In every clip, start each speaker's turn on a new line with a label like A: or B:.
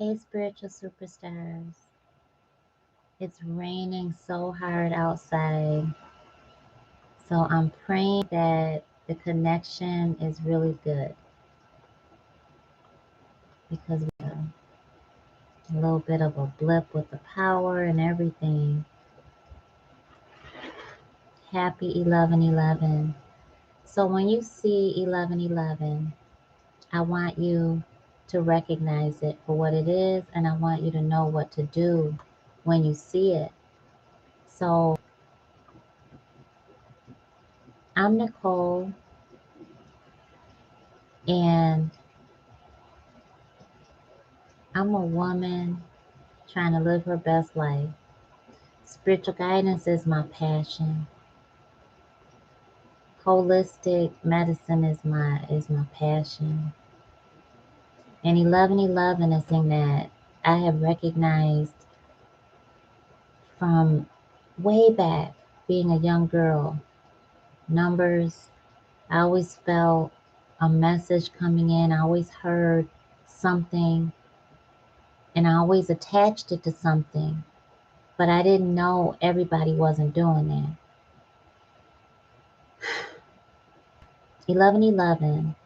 A: Hey, spiritual superstars. It's raining so hard outside. So I'm praying that the connection is really good because we had a little bit of a blip with the power and everything. Happy 11/11. So when you see 11/11, I want you to recognize it for what it is, and I want you to know what to do when you see it. So I'm Nicole, and I'm a woman trying to live her best life. Spiritual guidance is my passion. Holistic medicine is my passion. And 11/11 is something that I have recognized from way back being a young girl. Numbers, I always felt a message coming in. I always heard something and I always attached it to something. But I didn't know everybody wasn't doing that. 11/11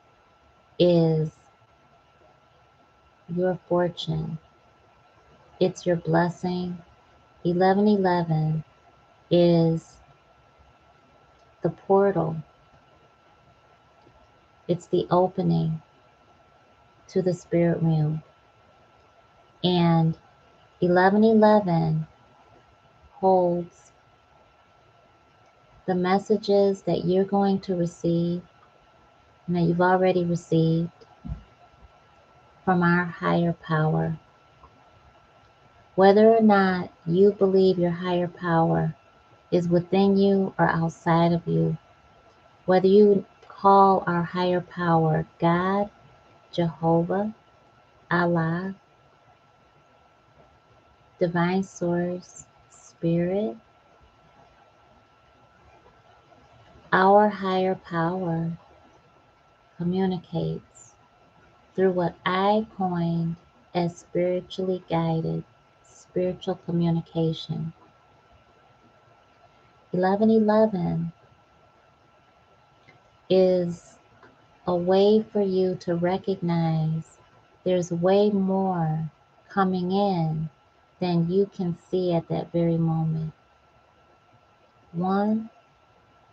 A: is your fortune. It's your blessing. 11/11 is the portal. It's the opening to the spirit realm. And 11/11 holds the messages that you're going to receive and that you've already received from our higher power. Whether or not you believe your higher power is within you or outside of you, whether you call our higher power God, Jehovah, Allah, divine source, spirit, our higher power communicates through what I coined as spiritually guided spiritual communication. 11/11 is a way for you to recognize there's way more coming in than you can see at that very moment. One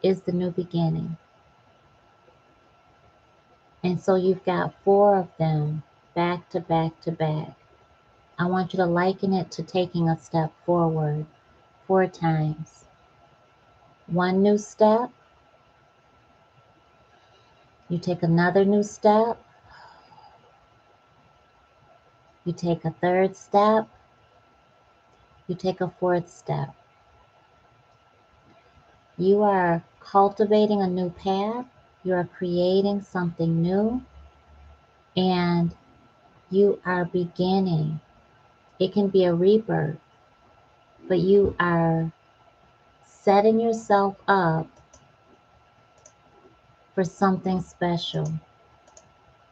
A: is the new beginning. And so you've got four of them back to back to back. I want you to liken it to taking a step forward 4 times. One new step, you take another new step, you take a third step, you take a fourth step. You are cultivating a new path, you are creating something new, and you are beginning. It can be a rebirth, but you are setting yourself up for something special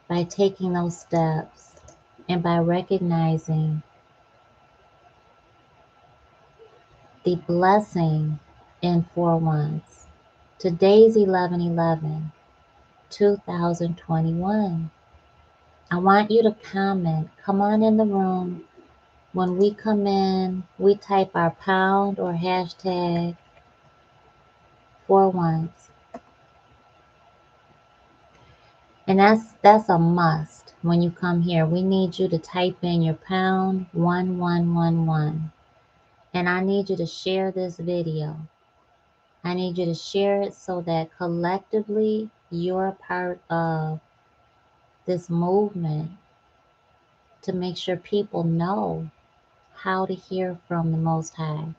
A: by taking those steps and by recognizing the blessing in 4 ones. Today's 11/11, 2021. I want you to comment. Come on in the room. When we come in, we type our pound or hashtag 4 ones. And that's a must when you come here. We need you to type in your pound 1111. And I need you to share this video. I need you to share it so that collectively you're a part of this movement to make sure people know how to hear from the Most High,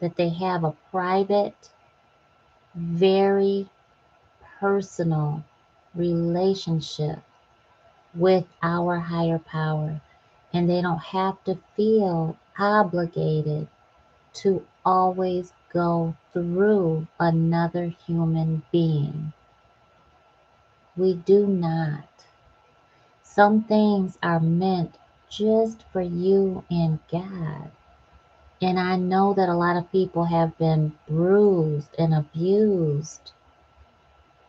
A: that they have a private, very personal relationship with our higher power, and they don't have to feel obligated to always go through another human being. We do not. Some things are meant just for you and God. And I know that a lot of people have been bruised and abused,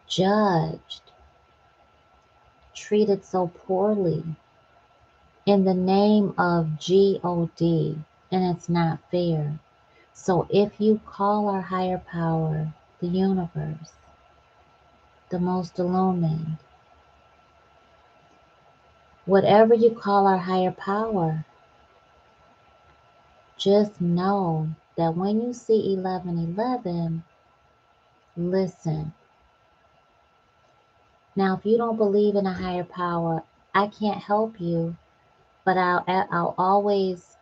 A: judged, treated so poorly in the name of God, and it's not fair. So if you call our higher power, the universe, the most illumined, whatever you call our higher power, just know that when you see 1111, listen. Now, if you don't believe in a higher power, I can't help you, but I'll always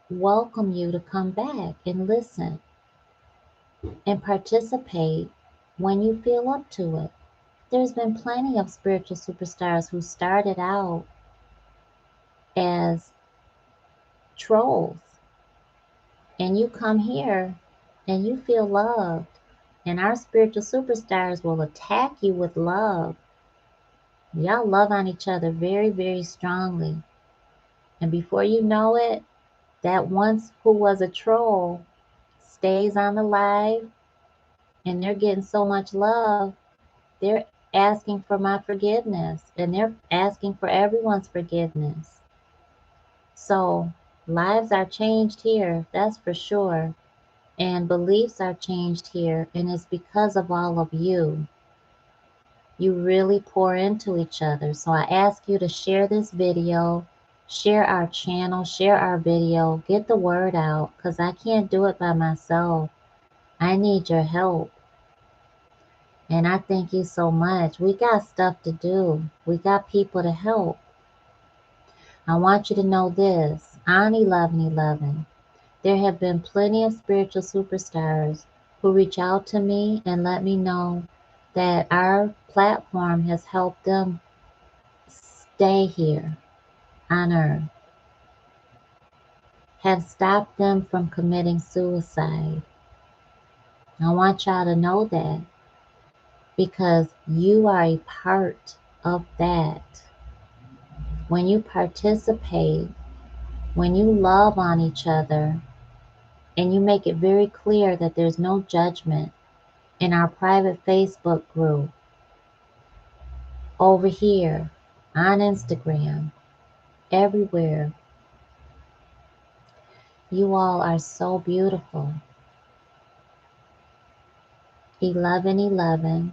A: welcome you to come back and listen and participate when you feel up to it. There's been plenty of spiritual superstars who started out as trolls, and you come here and you feel loved, and our spiritual superstars will attack you with love. Y'all love on each other very, very strongly. And before you know it, that once who was a troll stays on the live, and they're getting so much love, they're asking for my forgiveness, and they're asking for everyone's forgiveness. So lives are changed here, that's for sure. And beliefs are changed here, and it's because of all of you. You really pour into each other. So I ask you to share this video, share our channel, share our video, get the word out, because I can't do it by myself. I need your help. And I thank you so much. We got stuff to do. We got people to help. I want you to know this. On 11/11, there have been plenty of spiritual superstars who reach out to me and let me know that our platform has helped them stay here on earth, have stopped them from committing suicide. I want y'all to know that, because you are a part of that. When you participate, when you love on each other, and you make it very clear that there's no judgment in our private Facebook group, over here, on Instagram, everywhere, you all are so beautiful. 11/11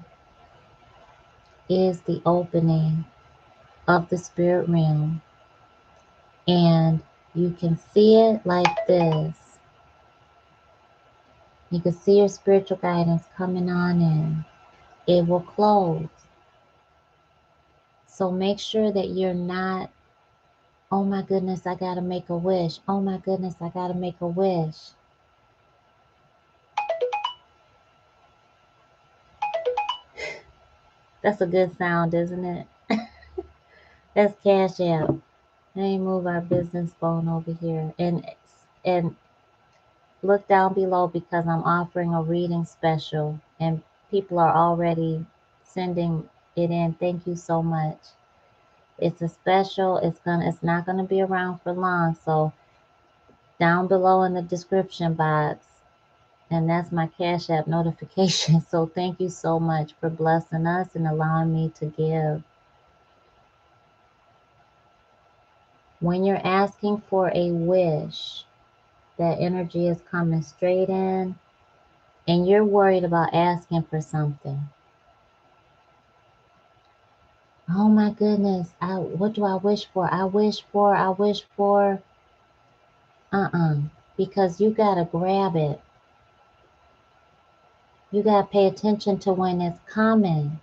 A: is the opening of the spirit realm, and you can see it like this. You can see your spiritual guidance coming on in. It will close. So make sure that you're not, oh my goodness, I gotta make a wish. Oh my goodness, I gotta make a wish. That's a good sound, isn't it? That's Cash App. Let me move our business phone over here. And look down below, because I'm offering a reading special, and people are already sending it in. Thank you so much. It's a special. It's not gonna be around for long. So down below in the description box, and that's my Cash App notification. So thank you so much for blessing us and allowing me to give. When you're asking for a wish, that energy is coming straight in, and you're worried about asking for something. Oh my goodness, what do I wish for? I wish for. Because you gotta grab it. You gotta pay attention to when it's coming.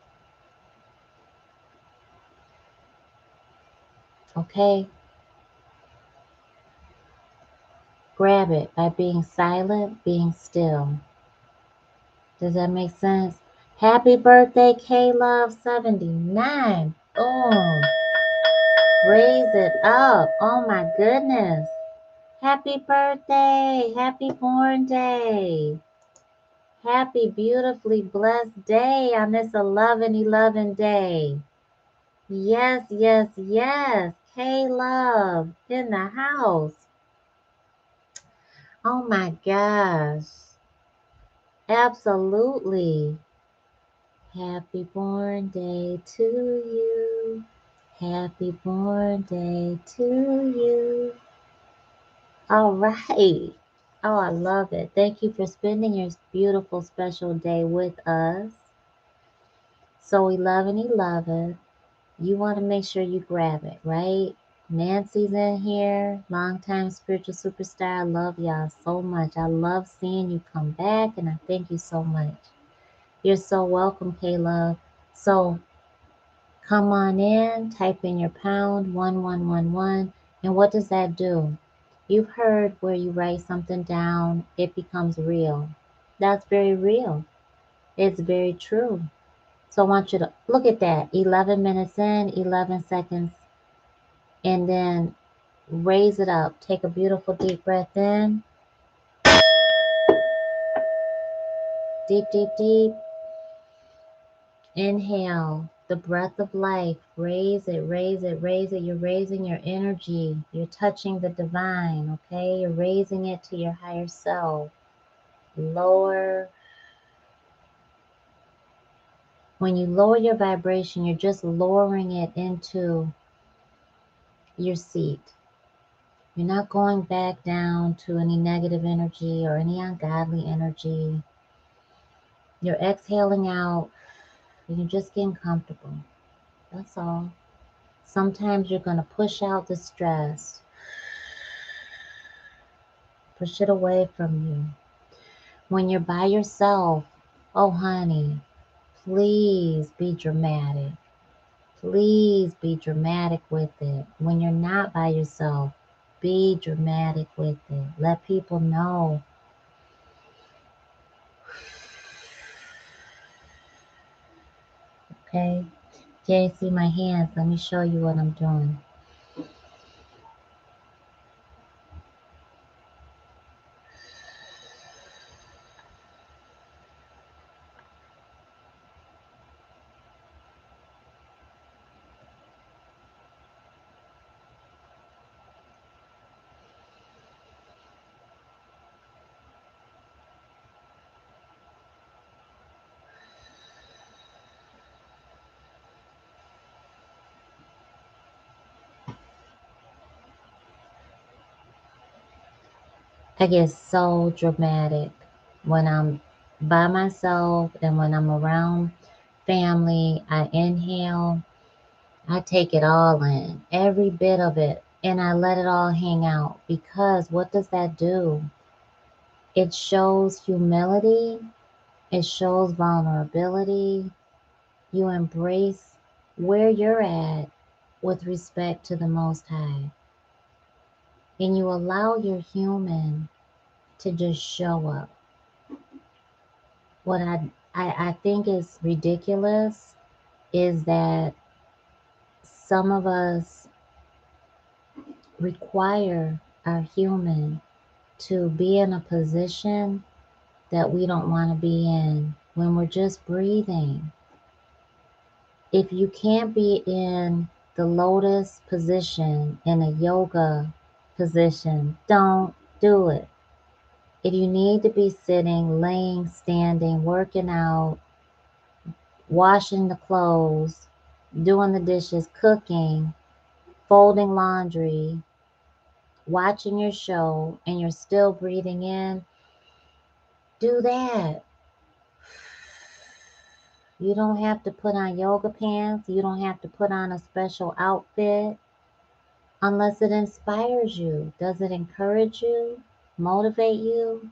A: Okay? Grab it by being silent, being still. Does that make sense? Happy birthday, K-Love79. Boom. Raise it up. Oh my goodness. Happy birthday. Happy born day. Happy beautifully blessed day on this 11/11 day. Yes, yes, yes. K-Love in the house. Oh my gosh. Absolutely. Happy born day to you. Happy born day to you. All right. Oh, I love it. Thank you for spending your beautiful special day with us. So 1111, you want to make sure you grab it, right? Nancy's in here, longtime spiritual superstar. I love y'all so much. I love seeing you come back, and I thank you so much. You're so welcome, Caleb. So come on in, type in your pound 1111, and what does that do? You've heard where you write something down, it becomes real. That's very real. It's very true. So I want you to look at that. 11 minutes in, 11 seconds, and then raise it up. Take a beautiful deep breath in. Deep, deep, deep. Inhale the breath of life. Raise it, raise it, raise it. You're raising your energy. You're touching the divine, okay? You're raising it to your higher self. Lower. When you lower your vibration, you're just lowering it into your seat. You're not going back down to any negative energy or any ungodly energy. You're exhaling out and you're just getting comfortable. That's all. Sometimes you're going to push out the stress, push it away from you. When you're by yourself, oh honey, please be dramatic. Please be dramatic with it. When you're not by yourself, be dramatic with it. Let people know. Okay? Can't see my hands. Let me show you what I'm doing. I get so dramatic when I'm by myself and when I'm around family. I inhale, I take it all in, every bit of it, and I let it all hang out because what does that do? It shows humility, it shows vulnerability. You embrace where you're at with respect to the Most High, and you allow your human to just show up. What I think is ridiculous is that some of us require our human to be in a position that we don't want to be in when we're just breathing. If you can't be in the lotus position, in a yoga position, don't do it. If you need to be sitting, laying, standing, working out, washing the clothes, doing the dishes, cooking, folding laundry, watching your show, and you're still breathing in, do that. You don't have to put on yoga pants. You don't have to put on a special outfit unless it inspires you. Does it encourage you, motivate you?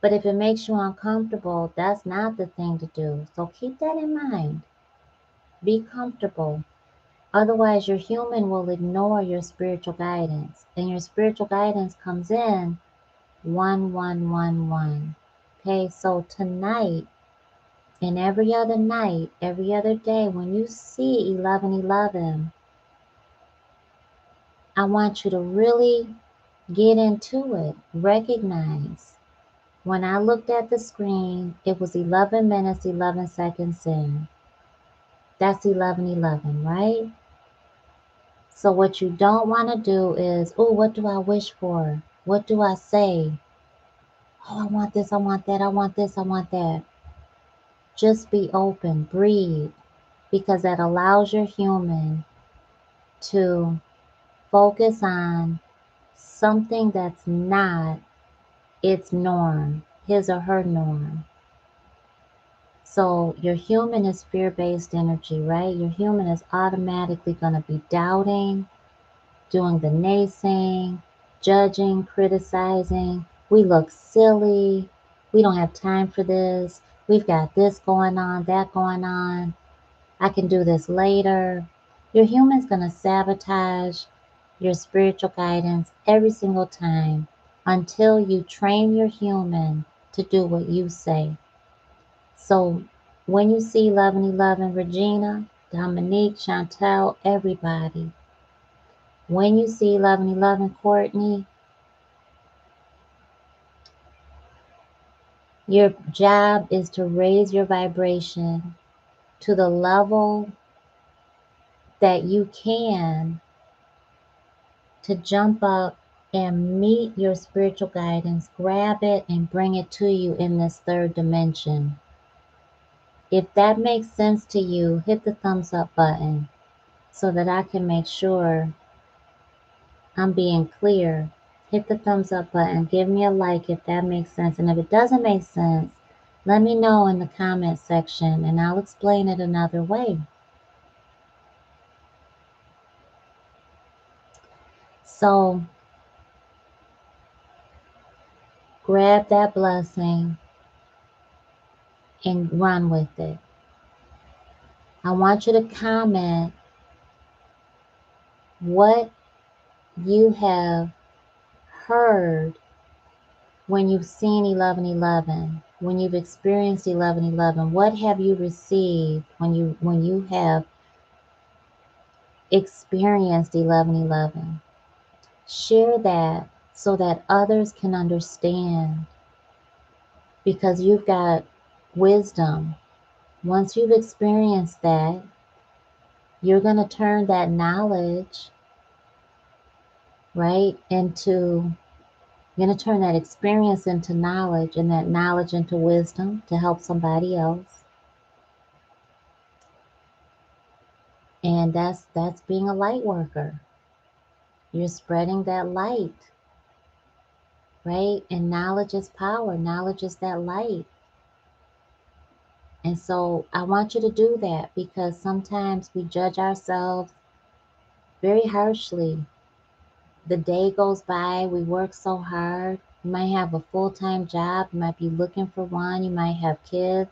A: But if it makes you uncomfortable, that's not the thing to do. So keep that in mind. Be comfortable. Otherwise, your human will ignore your spiritual guidance. And your spiritual guidance comes in 1111. Okay, so tonight and every other night, every other day, when you see 1111, I want you to really get into it. Recognize. When I looked at the screen, it was 11 minutes, 11 seconds in. That's 1111, right? So what you don't want to do is, oh, what do I wish for? What do I say? Oh, I want this, I want that, I want this, I want that. Just be open, breathe, because that allows your human to focus on something that's not its norm, his or her norm. So your human is fear-based energy, right? Your human is automatically going to be doubting, doing the naysaying, judging, criticizing. We look silly. We don't have time for this. We've got this going on, that going on. I can do this later. Your human's going to sabotage your spiritual guidance every single time until you train your human to do what you say. So when you see 1111 Regina, Dominique, Chantel, everybody, when you see 1111 Courtney, your job is to raise your vibration to the level that you can to jump up and meet your spiritual guidance, grab it and bring it to you in this third dimension. If that makes sense to you, hit the thumbs up button so that I can make sure I'm being clear. Hit the thumbs up button. Give me a like if that makes sense. And if it doesn't make sense, let me know in the comment section and I'll explain it another way. So grab that blessing and run with it. I want you to comment what you have heard when you've seen 1111, when you've experienced 1111. What have you received when you have experienced 1111? Share that so that others can understand, because you've got wisdom. Once you've experienced that, you're going to turn that knowledge, right, into, you're going to turn that experience into knowledge and that knowledge into wisdom to help somebody else. And that's being a light worker. You're spreading that light, right? And knowledge is power. Knowledge is that light. And so I want you to do that, because sometimes we judge ourselves very harshly. The day goes by, we work so hard. You might have a full-time job, you might be looking for one, you might have kids,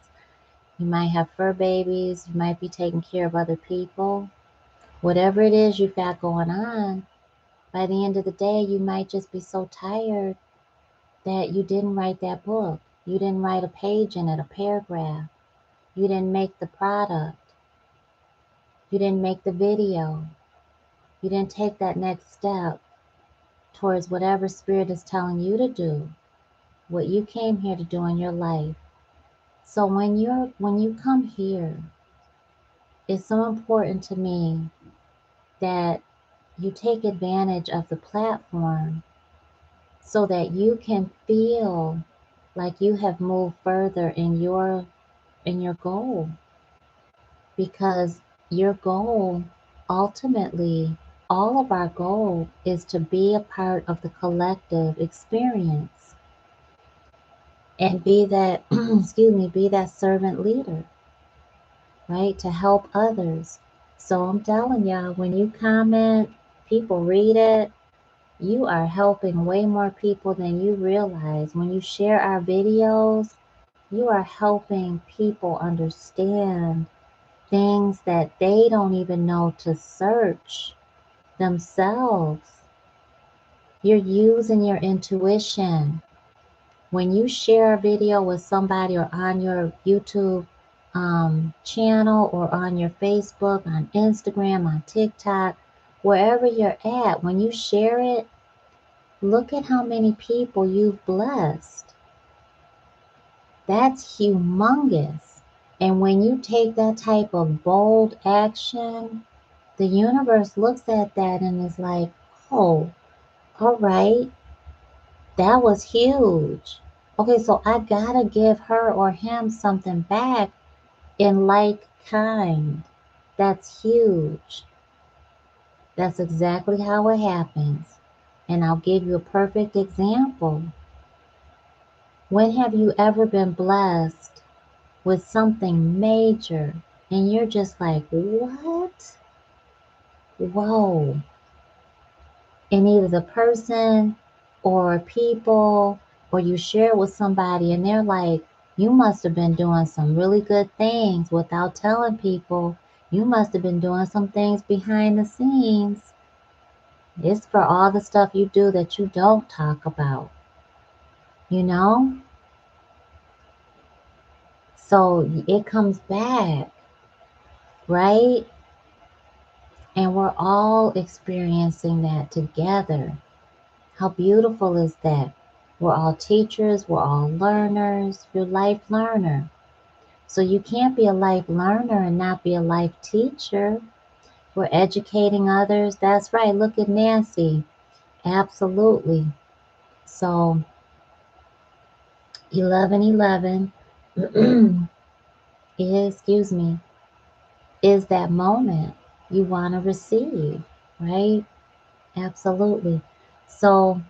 A: you might have fur babies, you might be taking care of other people. Whatever it is you've got going on, by the end of the day, you might just be so tired that you didn't write that book. You didn't write a page in it, a paragraph. You didn't make the product. You didn't make the video. You didn't take that next step towards whatever spirit is telling you to do, what you came here to do in your life. So when you come here, it's so important to me that you take advantage of the platform so that you can feel like you have moved further in your goal. Because your goal, ultimately, all of our goal is to be a part of the collective experience and be that, excuse me, be that servant leader, right? To help others. So I'm telling y'all, when you comment, people read it, you are helping way more people than you realize. When you share our videos, you are helping people understand things that they don't even know to search themselves. You're using your intuition. When you share a video with somebody or on your YouTube channel or on your Facebook, on Instagram, on TikTok, wherever you're at, when you share it, look at how many people you've blessed. That's humongous. And when you take that type of bold action, the universe looks at that and is like, oh, all right, that was huge. Okay, so I gotta give her or him something back in like kind. That's huge. That's exactly how it happens. And I'll give you a perfect example. When have you ever been blessed with something major and you're just like, what? Whoa. And either the person or people or you share with somebody and they're like, you must have been doing some really good things without telling people. You must have been doing some things behind the scenes. It's for all the stuff you do that you don't talk about, you know? So it comes back, right? And we're all experiencing that together. How beautiful is that? We're all teachers, we're all learners, you're a life learner. So you can't be a life learner and not be a life teacher. We're educating others. That's right. Look at Nancy. Absolutely. So 1111 excuse me, is that moment you want to receive, right? Absolutely. So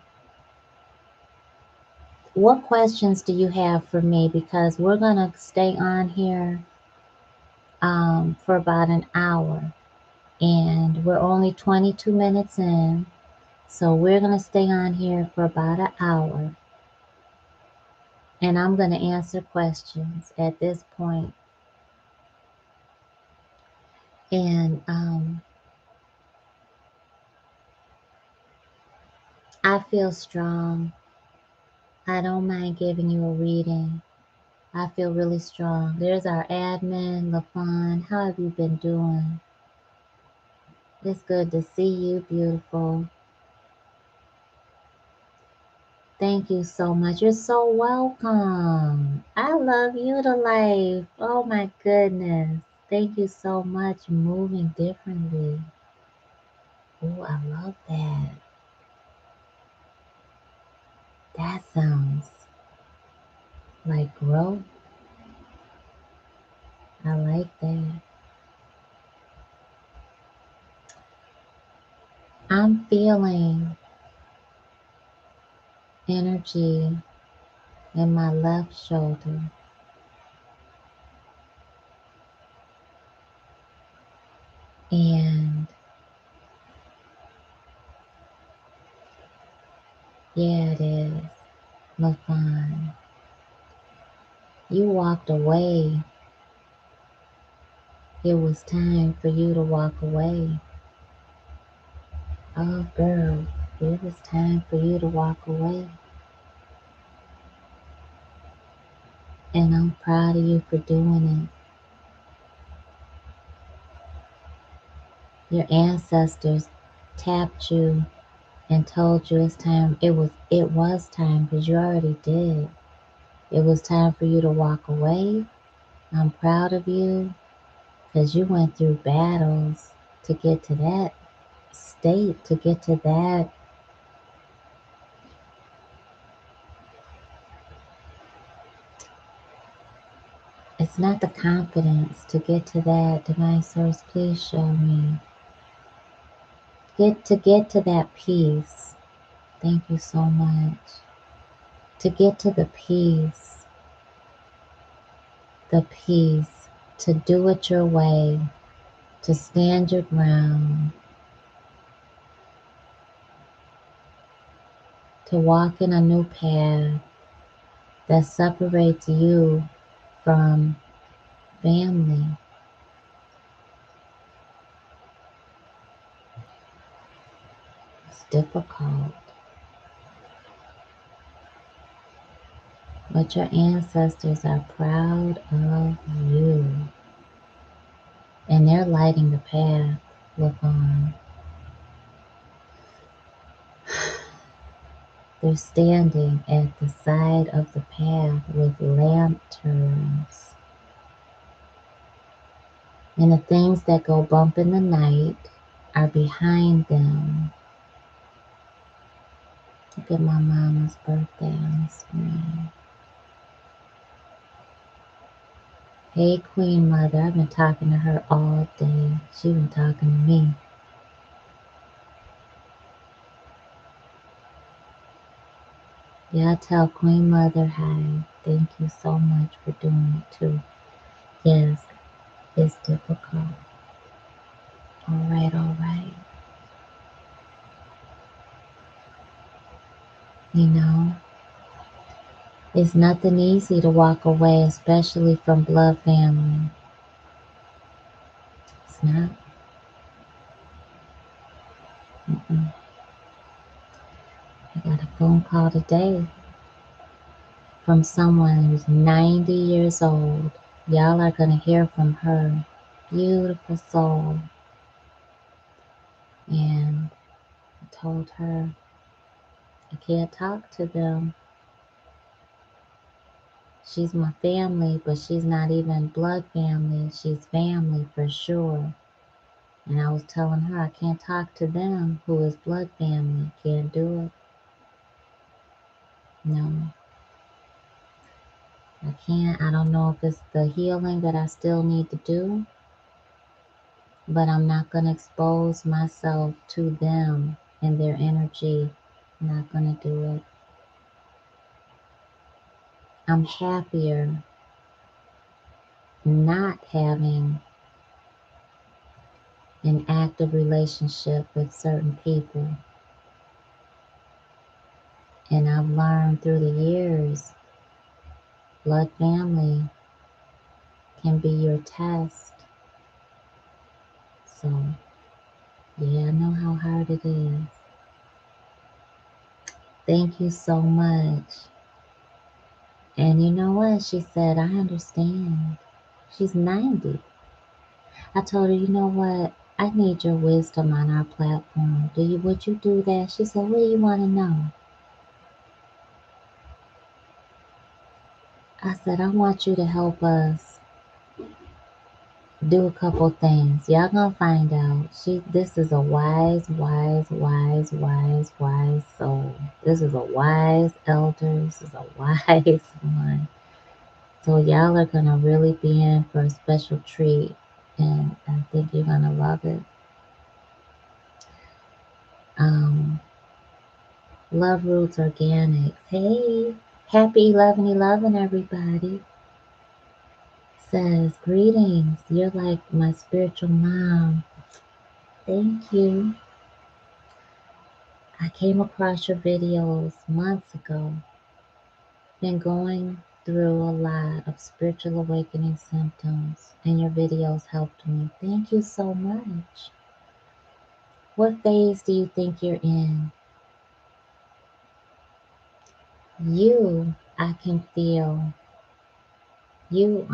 A: what questions do you have for me? Because we're going to stay on here for about an hour. And we're only 22 minutes in. So we're going to stay on here for about an hour. And I'm going to answer questions at this point. And I feel strong. I don't mind giving you a reading. I feel really strong. There's our admin, LaFawn. How have you been doing? It's good to see you, beautiful. Thank you so much. You're so welcome. I love you to life. Oh my goodness. Thank you so much. Moving differently. Oh, I love that. That sounds like growth. I like that. I'm feeling energy in my left shoulder. And yeah, it is. LaFawn, you walked away. It was time for you to walk away. Oh, girl, it was time for you to walk away. And I'm proud of you for doing it. Your ancestors tapped you and told you it's time. It was time because you already did. It was time for you to walk away. I'm proud of you because you went through battles to get to that state, to get to that. It's not the confidence to get to that. Divine Source, please show me. Get to that peace. Thank you so much. To get to the peace, to do it your way, to stand your ground, to walk in a new path that separates you from family. It's difficult, but your ancestors are proud of you, and they're lighting the path. Look on. They're standing at the side of the path with lanterns. And the things that go bump in the night are behind them. Look at my mama's birthday on the screen. Hey, Queen Mother. I've been talking to her all day. She's been talking to me. Yeah, tell Queen Mother hi. Thank you so much for doing it too. Yes, it's difficult. All right, all right. You know, it's nothing easy to walk away, especially from blood family. It's not. Mm-mm. I got a phone call today from someone who's 90 years old. Y'all are going to hear from her. Beautiful soul. And I told her I can't talk to them. She's my family, but she's not even blood family. She's family for sure. And I was telling her I can't talk to them who is blood family. Can't do it. No, I can't. I don't know if it's the healing that I still need to do, but I'm not going to expose myself to them and their energy. I'm not going to do it. I'm happier not having an active relationship with certain people. And I've learned through the years, blood family can be your test. So, yeah, I know how hard it is. Thank you so much. And you know what? She said, I understand. She's 90. I told her, you know what? I need your wisdom on our platform. Would you do that? She said, what do you want to know? I said, I want you to help us do a couple things. Y'all gonna find out. This is a wise, wise, wise, wise, wise soul. This is a wise elder. This is a wise one. So y'all are gonna really be in for a special treat, and I think you're gonna love it. Um, Love Roots Organics. Hey, happy 11/11, everybody. Says greetings. You're like my spiritual mom. Thank you. I came across your videos months ago. Been going through a lot of spiritual awakening symptoms, and your videos helped me. Thank you so much. What phase do you think you're in? I can feel you,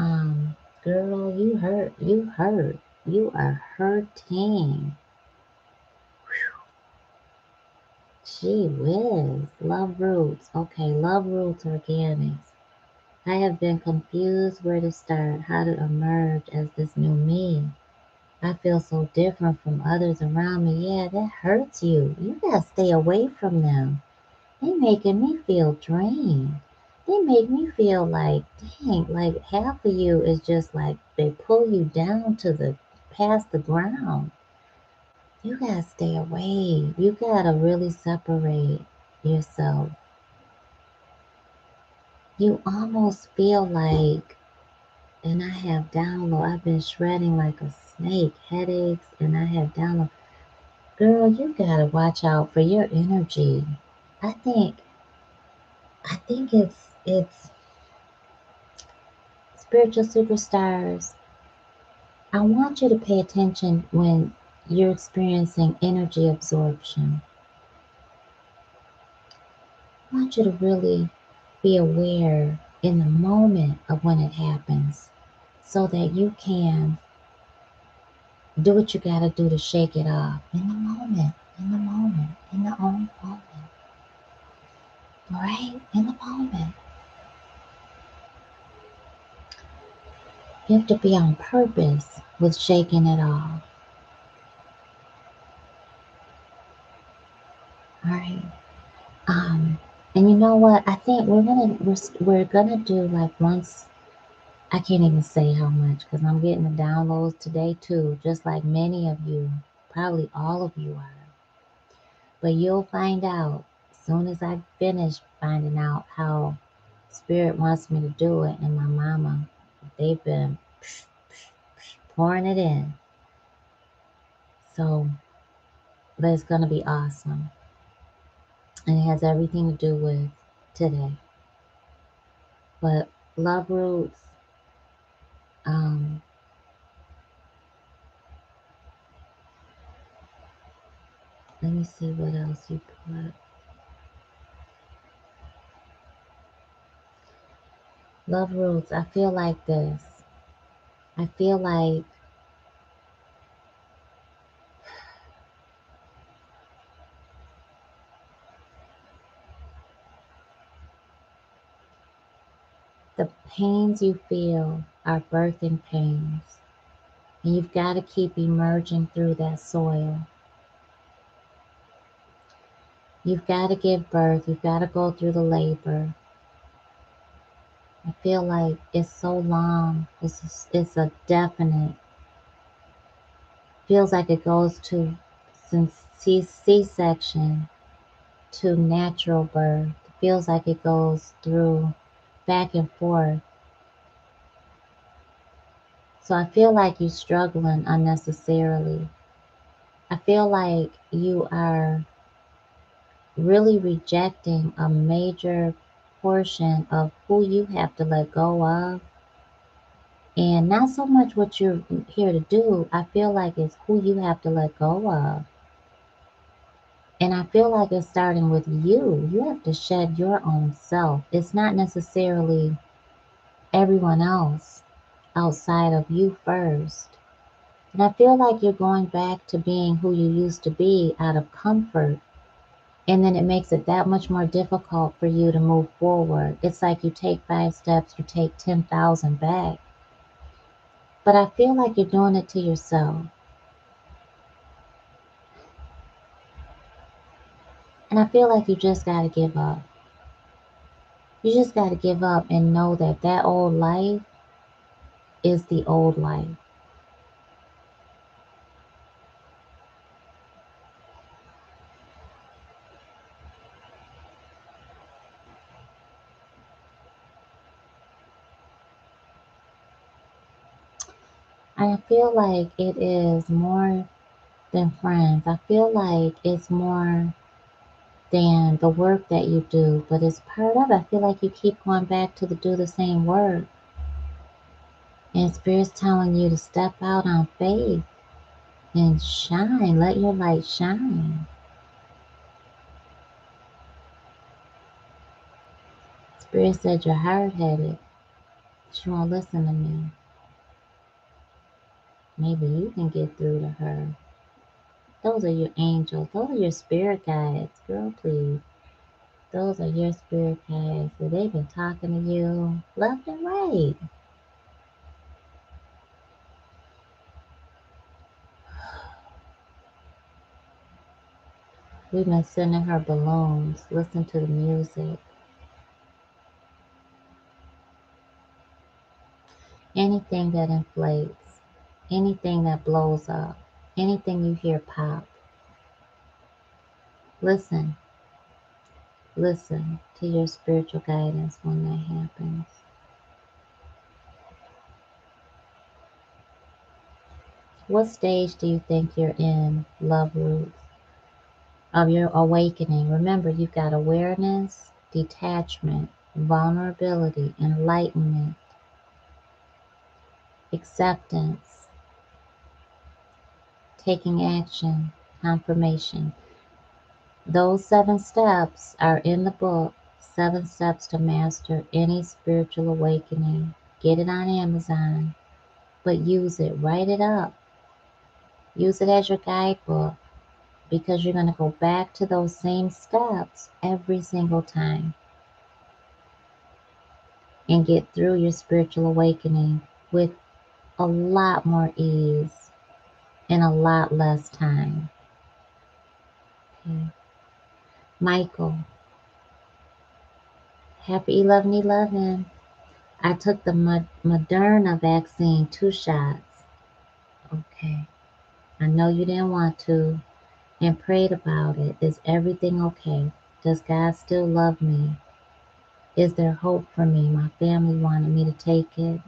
A: girl, you are hurting. Gee whiz, Love Roots. Okay, Love Roots Organics. I have been confused where to start, how to emerge as this new me. I feel so different from others around me. Yeah, that hurts you. You gotta stay away from them. They making me feel drained. They make me feel like, dang, like half of you is just like they pull you down to the past the ground. You gotta stay away. You gotta really separate yourself. You almost feel like, and I have download. I've been shredding like a snake, headaches, and I have download. Girl, you gotta watch out for your energy. I think, it's spiritual superstars. I want you to pay attention when you're experiencing energy absorption. I want you to really be aware in the moment of when it happens so that you can do what you got to do to shake it off in the moment, in the moment, in the own moment, right? In the moment. You have to be on purpose with shaking it off. All right. Um, and you know what? I think we're gonna do like once. I can't even say how much because I'm getting the downloads today too, just like many of you, probably all of you are. But you'll find out as soon as I finish finding out how Spirit wants me to do it, and my mama, they've been pouring it in. So, but it's gonna be awesome, and it has everything to do with today. But love roots. Um, Let me see what else you put. Love roots. I feel like this. I feel like the pains you feel are birthing pains. And you've got to keep emerging through that soil. You've got to give birth. You've got to go through the labor. I feel like it's so long. It's a definite. Feels like it goes to since C-section to natural birth. It feels like it goes through back and forth. So I feel like you're struggling unnecessarily. I feel like you are really rejecting a major portion of who you have to let go of. And not so much what you're here to do. I feel like it's who you have to let go of. And I feel like it's starting with you. You have to shed your own self. It's not necessarily everyone else outside of you first. And I feel like you're going back to being who you used to be out of comfort. And then it makes it that much more difficult for you to move forward. It's like you take 5 steps, you take 10,000 back. But I feel like you're doing it to yourself. And I feel like you just got to give up. You just got to give up and know that that old life is the old life. And I feel like it is more than friends. I feel like it's more than the work that you do, but it's part of it. I feel like you keep going back to do the same work. And Spirit's telling you to step out on faith and shine. Let your light shine. Spirit said you're hard-headed. She won't listen to me. Maybe you can get through to her. Those are your angels. Those are your spirit guides. Girl, please. Those are your spirit guides. So they've been talking to you left and right. We've been sending her balloons. Listen to the music. Anything that inflates. Anything that blows up. Anything you hear pop. Listen. Listen to your spiritual guidance when that happens. What stage do you think you're in, love roots, of your awakening? Remember, you've got awareness, detachment, vulnerability, enlightenment, acceptance, taking action, confirmation. Those 7 steps are in the book, 7 Steps to Master Any Spiritual Awakening. Get it on Amazon, but use it, write it up. Use it as your guidebook because you're going to go back to those same steps every single time and get through your spiritual awakening with a lot more ease in a lot less time. Okay. Michael, happy 11/11. I took the Moderna vaccine, 2 shots. Okay. I know you didn't want to and prayed about it. Is everything okay? Does God still love me? Is there hope for me? My family wanted me to take it.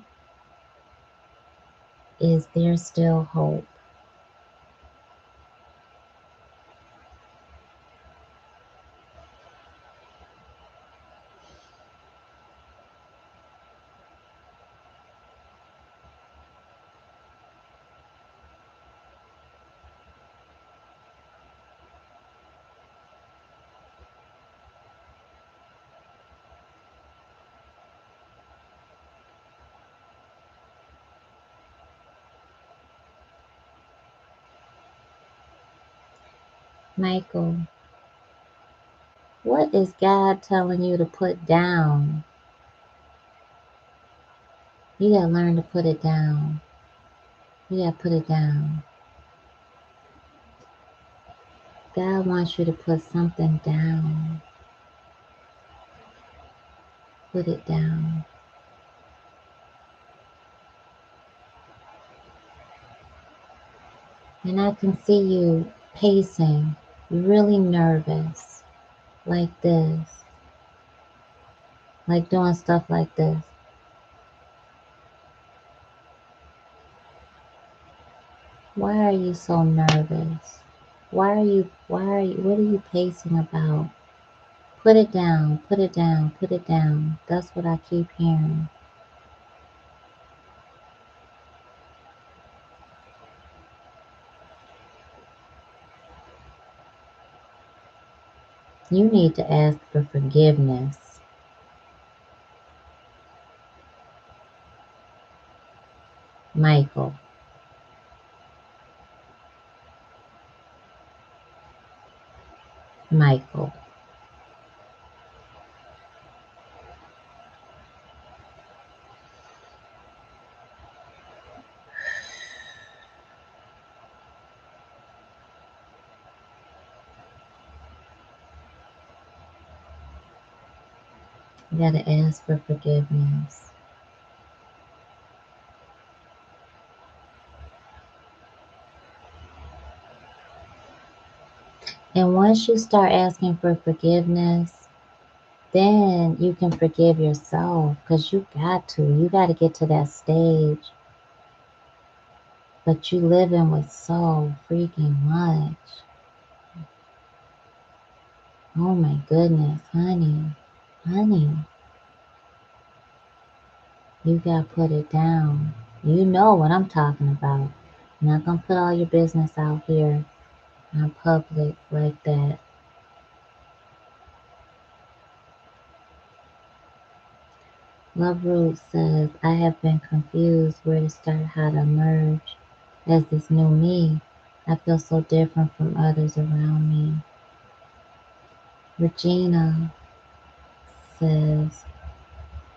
A: Is there still hope? Michael, what is God telling you to put down? You gotta learn to put it down. You gotta put it down. God wants you to put something down. Put it down. And I can see you pacing, really nervous, like this, like doing stuff like this. Why are you so nervous? What are you pacing about? Put it down, put it down, put it down. That's what I keep hearing. You need to ask for forgiveness. Michael, Michael. You gotta ask for forgiveness. And once you start asking for forgiveness, then you can forgive yourself because you got to. You got to get to that stage. But you living with so freaking much. Oh my goodness, honey. Honey, you got to put it down. You know what I'm talking about. I'm not going to put all your business out here in public like that. Love Root says, I have been confused where to start, how to emerge as this new me. I feel so different from others around me. Regina says,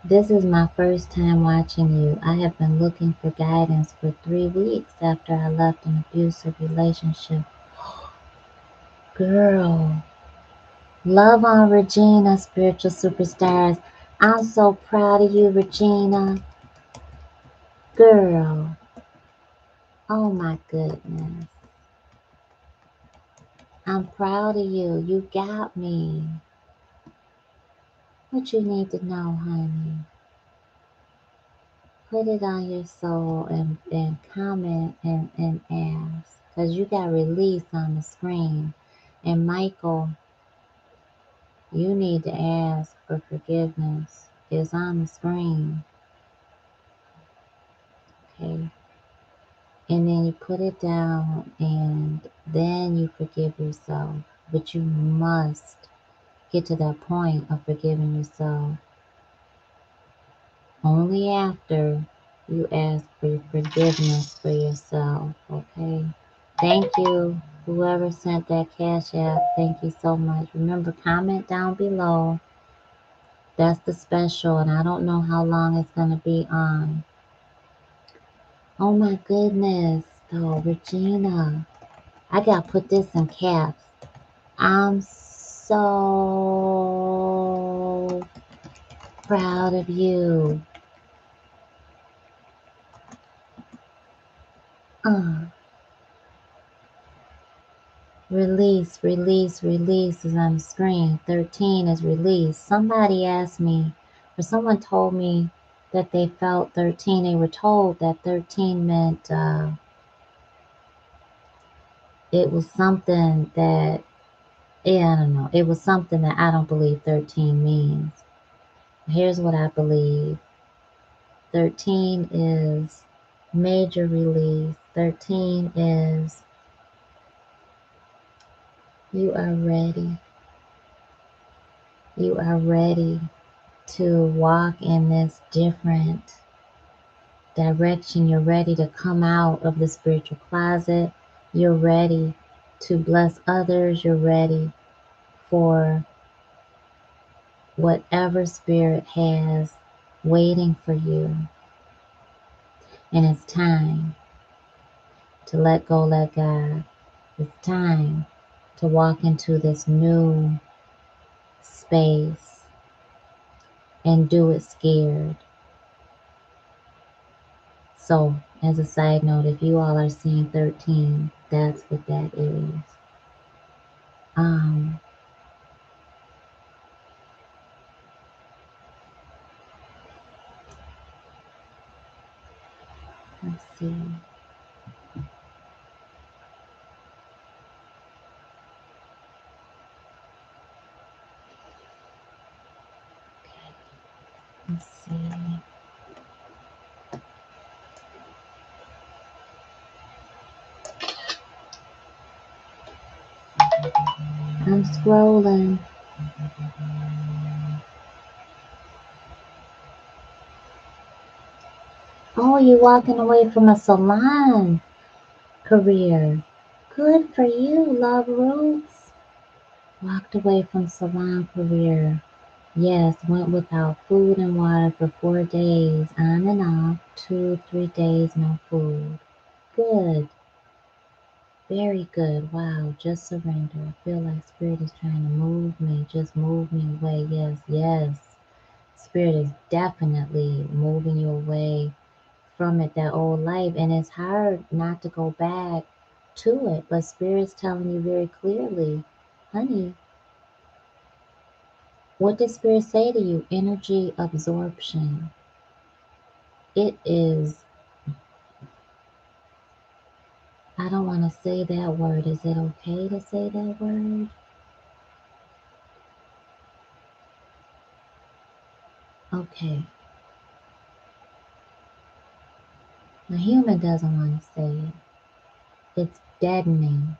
A: this is my first time watching you. I have been looking for guidance for 3 weeks after I left an abusive relationship. Girl, love on Regina, spiritual superstars. I'm so proud of you, Regina. Girl, oh my goodness. I'm proud of you. You got me. What you need to know, honey. Put it on your soul and comment and ask. Because you got release on the screen. And Michael, you need to ask for forgiveness. It's on the screen. Okay. And then you put it down and then you forgive yourself. But you must get to that point of forgiving yourself only after you ask for forgiveness for yourself, okay? Thank you, whoever sent that cash app. Thank you so much. Remember, comment down below. That's the special, and I don't know how long it's going to be on. Oh my goodness. Oh, Regina. I gotta put this in caps. I'm so proud of you. Uh, release, release, release is on the screen. 13 is release. Somebody asked me, or someone told me that they felt 13. They were told that 13 meant it was something that, yeah, I don't know. It was something that I don't believe 13 means. Here's what I believe. 13 is major release. 13 is you are ready. You are ready to walk in this different direction. You're ready to come out of the spiritual closet. You're ready to bless others. You're ready for whatever spirit has waiting for you. And it's time to let go, let God. It's time to walk into this new space and do it scared. So, as a side note, if you all are seeing 13, that's what that is. Um, let's see. Let's see. I'm scrolling. Oh, you're walking away from a salon career. Good for you, Love Roots. Walked away from salon career. Yes, went without food and water for 4 days, on and off, 2, 3 days, no food. Good, very good. Wow, just surrender. I feel like Spirit is trying to move me, just move me away. Yes, yes. Spirit is definitely moving you away from it, that old life. And it's hard not to go back to it, but Spirit's telling you very clearly, honey, what did Spirit say to you? Energy absorption. It is, I don't want to say that word. Is it okay to say that word? Okay. A human doesn't want to say it. It's deadening.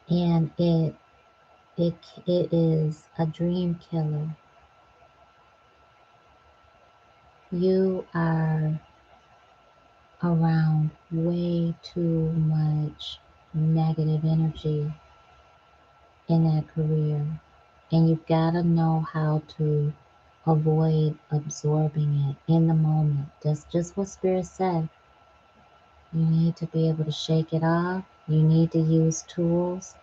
A: And it is a dream killer. You are around way too much negative energy in that career. And you've got to know how to avoid absorbing it in the moment. That's just what Spirit said. You need to be able to shake it off. You need to use tools.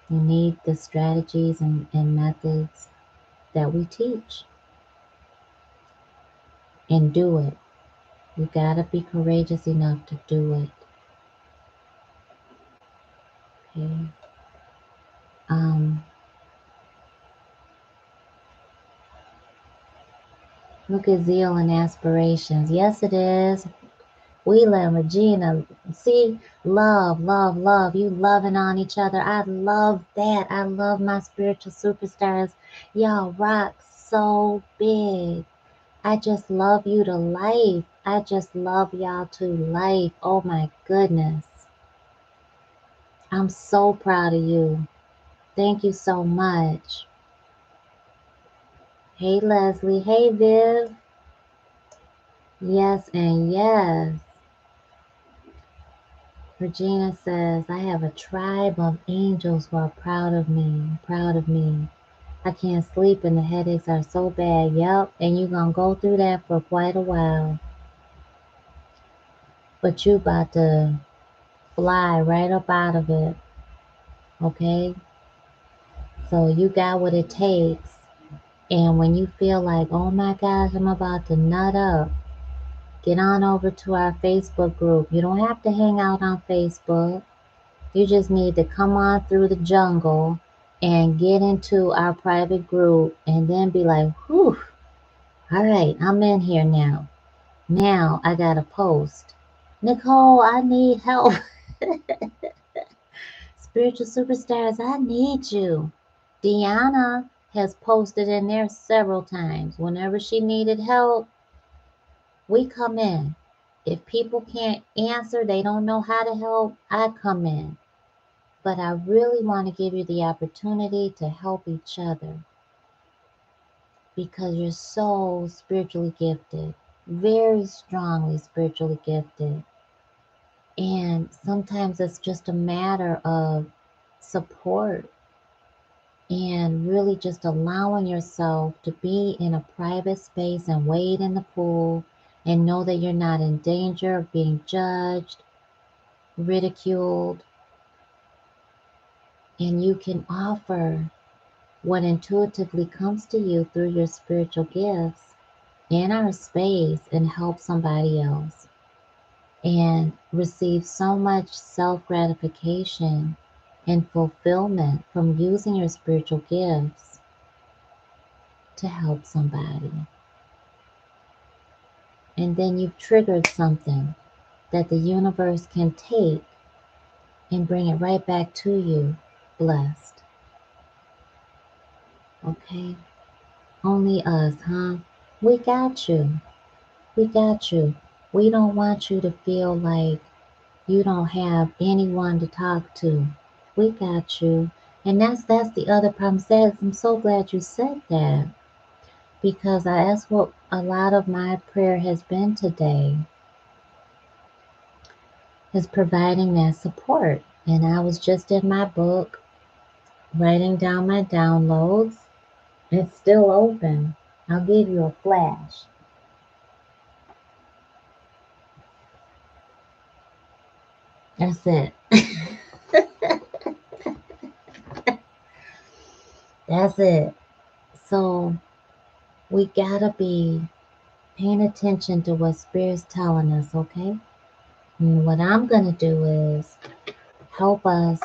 A: You need the strategies and methods that we teach. And do it. You gotta be courageous enough to do it. Okay. Um, Look at zeal and aspirations. Yes, it is. Wheeler, Regina, see, love, love, love. You loving on each other. I love that. I love my spiritual superstars. Y'all rock so big. I just love you to life. I just love y'all to life. Oh my goodness. I'm so proud of you. Thank you so much. Hey, Leslie. Hey, Viv. Yes, and yes. Regina says, I have a tribe of angels who are proud of me, proud of me. I can't sleep and the headaches are so bad. Yep, and you're gonna go through that for quite a while. But you about to fly right up out of it, okay? So you got what it takes. And when you feel like, oh my gosh, I'm about to nut up, get on over to our Facebook group. You don't have to hang out on Facebook. You just need to come on through the jungle and get into our private group and then be like, whew, all right, I'm in here now. Now I got to post. Nicole, I need help. Spiritual superstars, I need you. Deanna has posted in there several times. Whenever she needed help, we come in. If people can't answer, they don't know how to help, I come in. But I really want to give you the opportunity to help each other because you're so spiritually gifted, very strongly spiritually gifted. And sometimes it's just a matter of support and really just allowing yourself to be in a private space and wade in the pool and know that you're not in danger of being judged, ridiculed, and you can offer what intuitively comes to you through your spiritual gifts in our space and help somebody else and receive so much self gratification and fulfillment from using your spiritual gifts to help somebody. And then you've triggered something that the universe can take and bring it right back to you blessed. Okay? Only us, huh? We got you. We got you. We don't want you to feel like you don't have anyone to talk to. We got you. And that's the other problem. I'm so glad you said that because that's what a lot of my prayer has been today is providing that support. And I was just in my book writing down my downloads. It's still open. I'll give you a flash. That's it. That's it. So we gotta be paying attention to what Spirit's telling us, okay? And what I'm gonna do is help us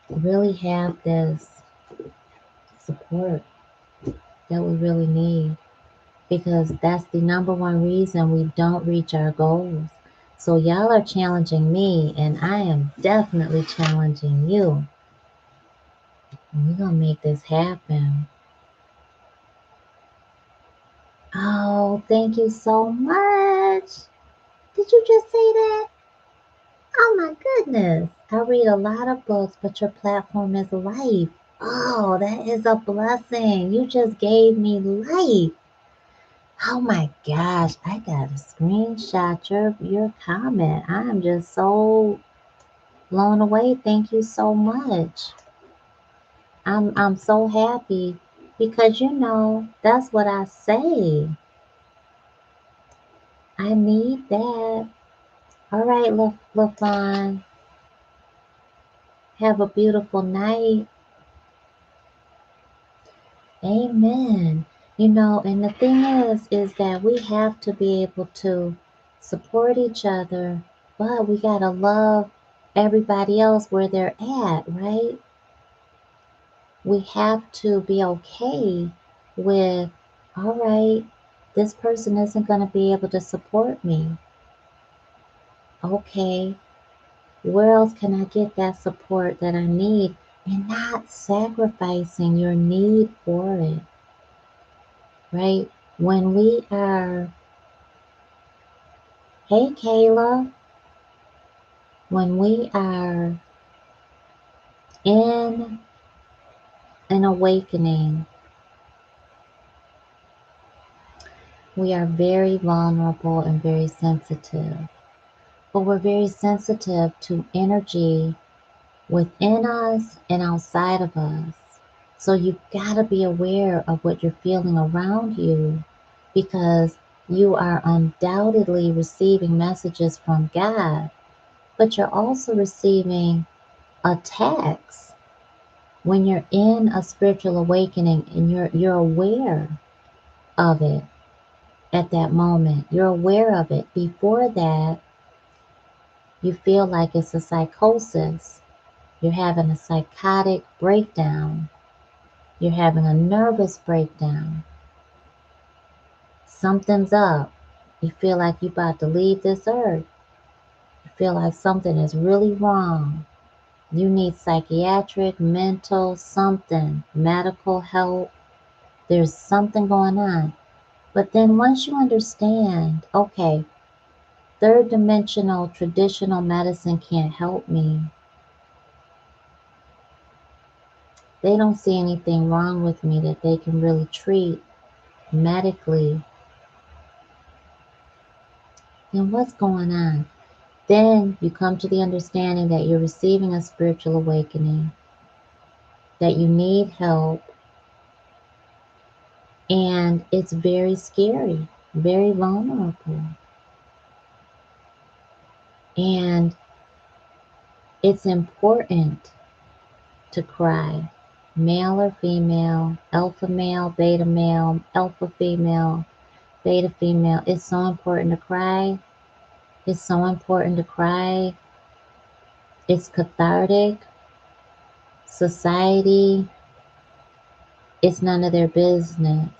A: really have this support that we really need because that's the number one reason we don't reach our goals. So y'all are challenging me and I am definitely challenging you. And we're gonna make this happen. Oh, thank you so much. Did you just say that? Oh my goodness. I read a lot of books, but your platform is life. Oh, that is a blessing. You just gave me life. Oh my gosh, I gotta screenshot your comment. I am just so blown away. Thank you so much. I'm so happy because that's what I say. I need that. All right, LaFon. Have a beautiful night. Amen. And the thing is that we have to be able to support each other, but we got to love everybody else where they're at, right? We have to be okay with, all right, this person isn't going to be able to support me. Okay, where else can I get that support that I need and not sacrificing your need for it, right? When we are, hey Kayla, when we are in an awakening, we are very vulnerable and very sensitive. But we're very sensitive to energy within us and outside of us. So you gotta be aware of what you're feeling around you, because you are undoubtedly receiving messages from God, but you're also receiving attacks when you're in a spiritual awakening and you're aware of it at that moment. You're aware of it. Before that, you feel like it's a psychosis. You're having a psychotic breakdown. You're having a nervous breakdown. Something's up. You feel like you're about to leave this earth. You feel like something is really wrong. You need psychiatric, mental, something, medical help. There's something going on. But then once you understand, okay, third dimensional traditional medicine can't help me. They don't see anything wrong with me that they can really treat medically. Then what's going on? Then you come to the understanding that you're receiving a spiritual awakening, that you need help, and it's very scary, very vulnerable. And it's important to cry. Male or female, alpha male, alpha female, beta female. It's so important to cry. It's so important to cry. It's cathartic. Society, it's none of their business.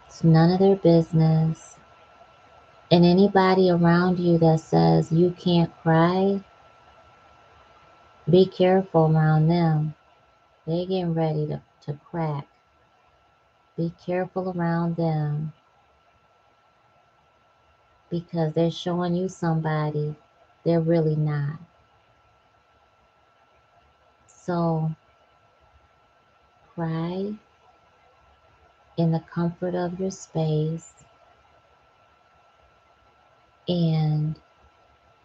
A: It's none of their business. And anybody around you that says you can't cry, be careful around them. They're getting ready to crack. Be careful around them, because they're showing you somebody they're really not. So cry in the comfort of your space and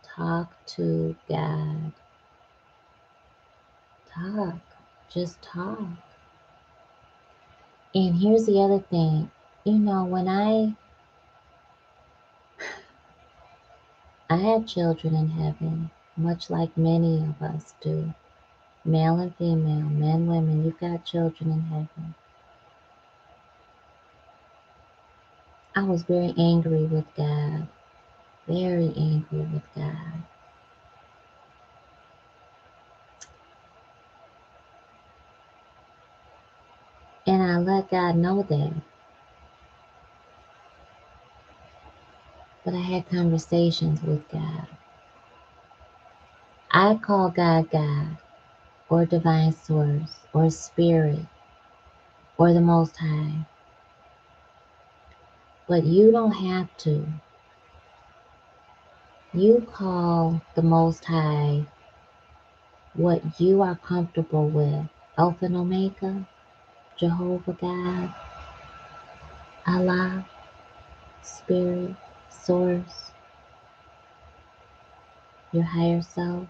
A: talk to God. Talk. Just talk. And here's the other thing. When I have children in heaven, much like many of us do, male and female, men, women, you've got children in heaven. I was very angry with God, very angry with God. And I let God know that. But I had conversations with God. I call God God, or divine source, or spirit, or the Most High. But you don't have to. You call the Most High what you are comfortable with. Alpha and Omega, Jehovah God, Allah, Spirit, Source, your higher self.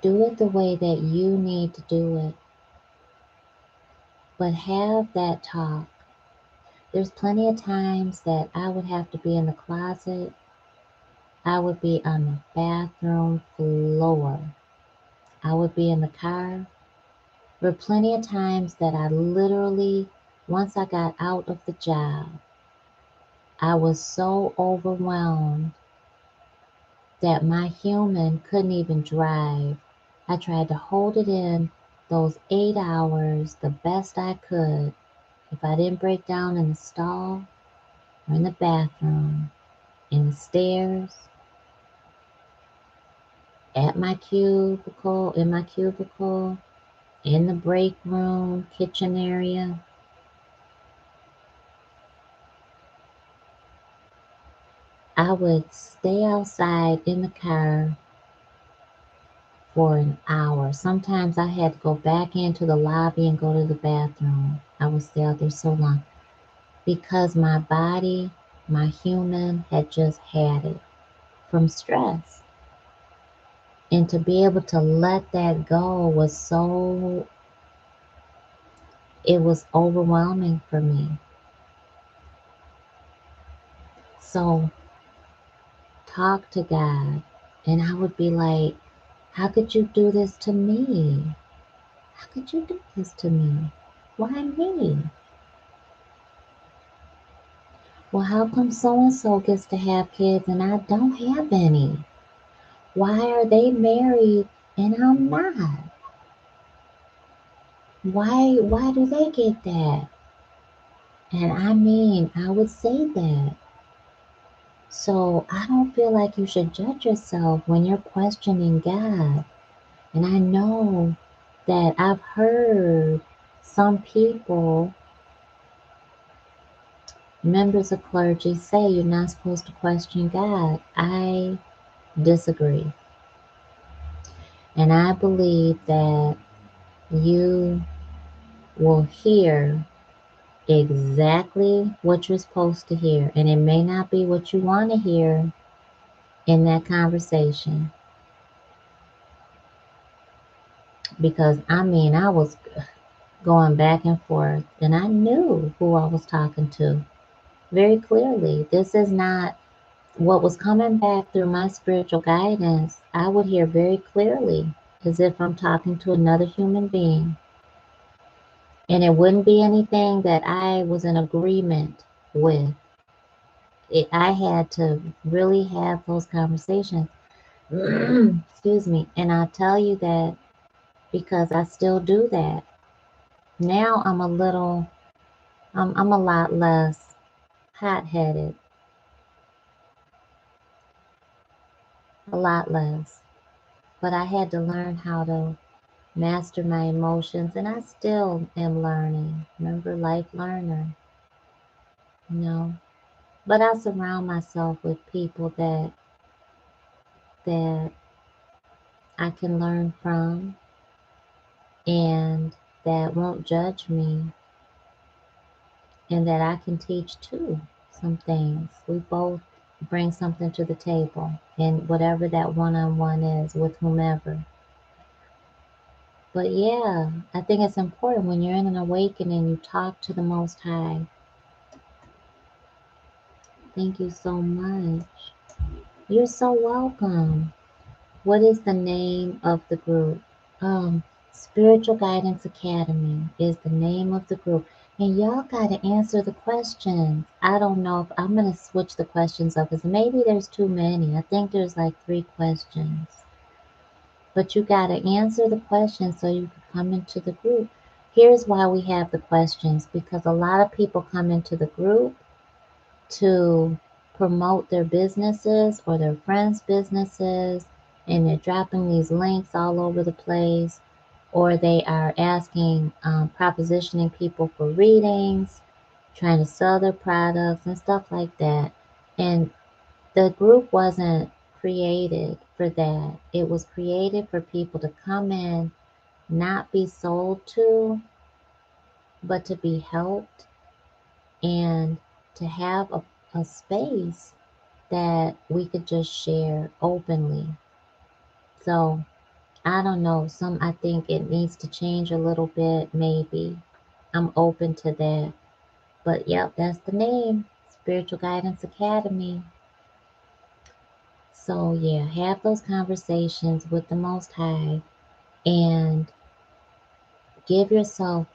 A: Do it the way that you need to do it. But have that talk. There's plenty of times that I would have to be in the closet. I would be on the bathroom floor. I would be in the car. There were plenty of times that I literally, once I got out of the job, I was so overwhelmed that my human couldn't even drive. I tried to hold it in those 8 hours the best I could. If I didn't break down in the stall or in the bathroom, in the stairs, at my cubicle, in the break room, kitchen area, I would stay outside in the car for an hour. Sometimes I had to go back into the lobby and go to the bathroom. I would stay out there so long because my body, my human, had just had it from stress. And to be able to let that go was so, it was overwhelming for me. So talk to God. And I would be like, how could you do this to me? How could you do this to me? Why me? Well, how come so and so gets to have kids and I don't have any? Why are they married and I'm not? Why do they get that? And I mean, I would say that. So I don't feel like you should judge yourself when you're questioning God. And I know that I've heard some people, members of clergy, say you're not supposed to question God. I disagree. And I believe that you will hear exactly what you're supposed to hear. And it may not be what you want to hear in that conversation. Because I mean, I was going back and forth and I knew who I was talking to very clearly. This is not what was coming back through my spiritual guidance. I would hear very clearly as if I'm talking to another human being. And it wouldn't be anything that I was in agreement with. I had to really have those conversations. Excuse me. And I tell you that because I still do that. Now I'm a lot less hot-headed, a lot less. But I had to learn how to master my emotions, and I still am learning. Remember, life learner, you know. But I surround myself with people that I can learn from and that won't judge me and that I can teach too some things. We both bring something to the table and whatever that one-on-one is with whomever. But yeah, I think it's important when you're in an awakening, you talk to the Most High. Thank you so much. You're so welcome. What is the name of the group? Spiritual Guidance Academy is the name of the group. And y'all got to answer the questions. I don't know if I'm going to switch the questions up because maybe there's too many. I think there's like 3 questions. But you got to answer the questions so you can come into the group. Here's why we have the questions, because a lot of people come into the group to promote their businesses or their friends' businesses, and they're dropping these links all over the place, or they are asking, propositioning people for readings, trying to sell their products and stuff like that. And the group wasn't created for that. It was created for people to come in, not be sold to, but to be helped and to have a space that we could just share openly. So I don't know, I think it needs to change a little bit, maybe. I'm open to that. But yep, that's the name, Spiritual Guidance Academy. So yeah, have those conversations with the Most High and give yourself,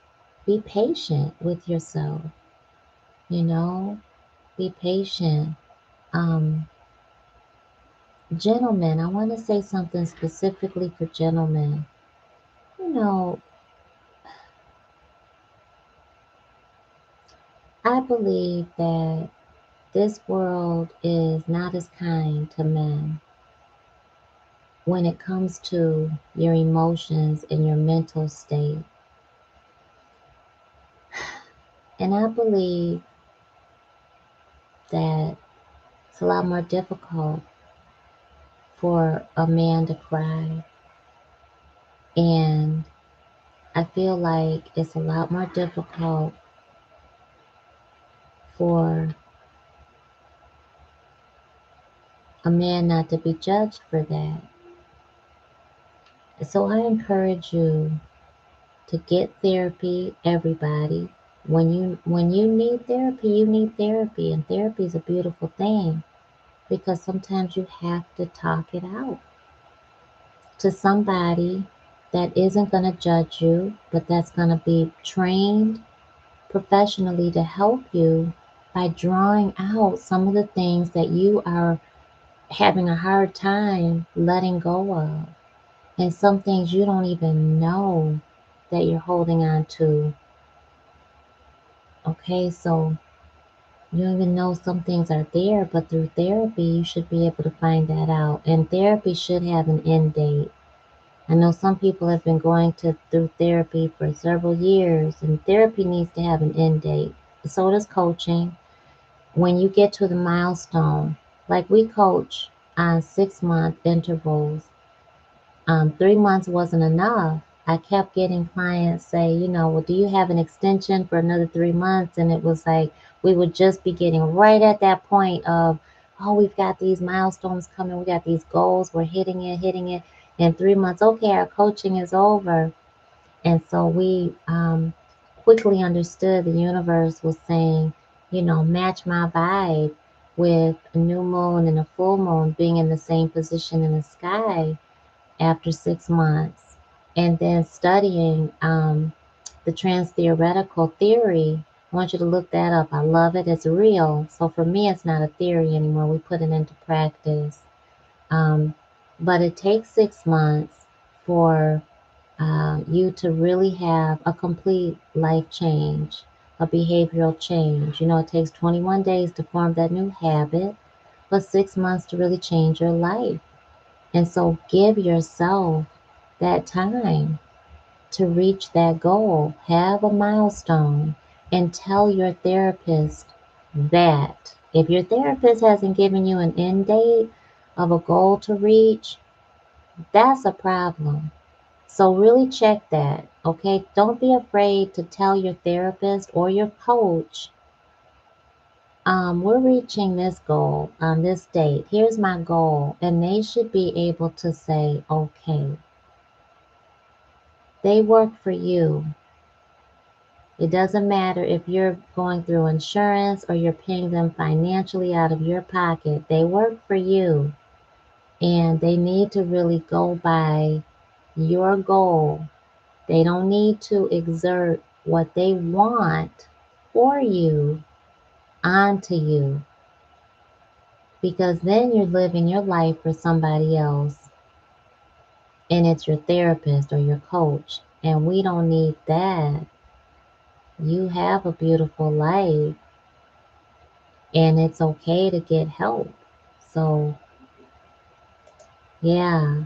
A: be patient with yourself, you know, be patient. Um, Gentlemen, I want to say something specifically for gentlemen. You know, I believe that this world is not as kind to men when it comes to your emotions and your mental state. And I believe that it's a lot more difficult for a man to cry. And I feel like it's a lot more difficult for a man not to be judged for that. So I encourage you to get therapy, everybody. When you need therapy, you need therapy, and therapy is a beautiful thing because sometimes you have to talk it out to somebody that isn't going to judge you, but that's going to be trained professionally to help you by drawing out some of the things that you are having a hard time letting go of, and some things you don't even know that you're holding on to. Okay, so you don't even know some things are there, but through therapy, you should be able to find that out. And therapy should have an end date. I know some people have been going through therapy for several years, and therapy needs to have an end date. So does coaching. When you get to the milestone, like we coach on 6 month intervals, 3 months wasn't enough. I kept getting clients say, well, do you have an extension for another 3 months? And it was like we would just be getting right at that point of, oh, we've got these milestones coming, we got these goals, we're hitting it. In 3 months, okay, our coaching is over. And so we quickly understood the universe was saying, match my vibe with a new moon and a full moon being in the same position in the sky after 6 months, and then studying the trans theoretical theory. I want you to look that up. I love it. It's real. So for me, it's not a theory anymore. We put it into practice. Um, but it takes 6 months for you to really have a complete life change, a behavioral change. It takes 21 days to form that new habit, but 6 months to really change your life. And so give yourself that time to reach that goal. Have a milestone and tell your therapist that. If your therapist hasn't given you an end date of a goal to reach, that's a problem. So really check that, okay? Don't be afraid to tell your therapist or your coach, we're reaching this goal on this date. Here's my goal. And they should be able to say, okay, they work for you. It doesn't matter if you're going through insurance or you're paying them financially out of your pocket. They work for you. And they need to really go by your goal. They don't need to exert what they want for you onto you, because then you're living your life for somebody else, and it's your therapist or your coach. And we don't need that. You have a beautiful life, and it's okay to get help. So, yeah,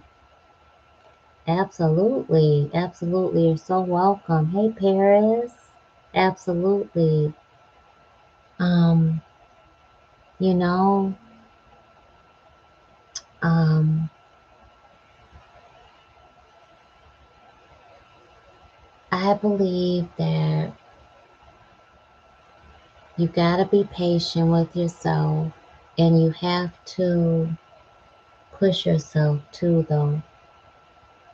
A: absolutely. Absolutely. You're so welcome. Hey, Paris. Absolutely. Um, you know, um, I believe that you got to be patient with yourself, and you have to push yourself too, though.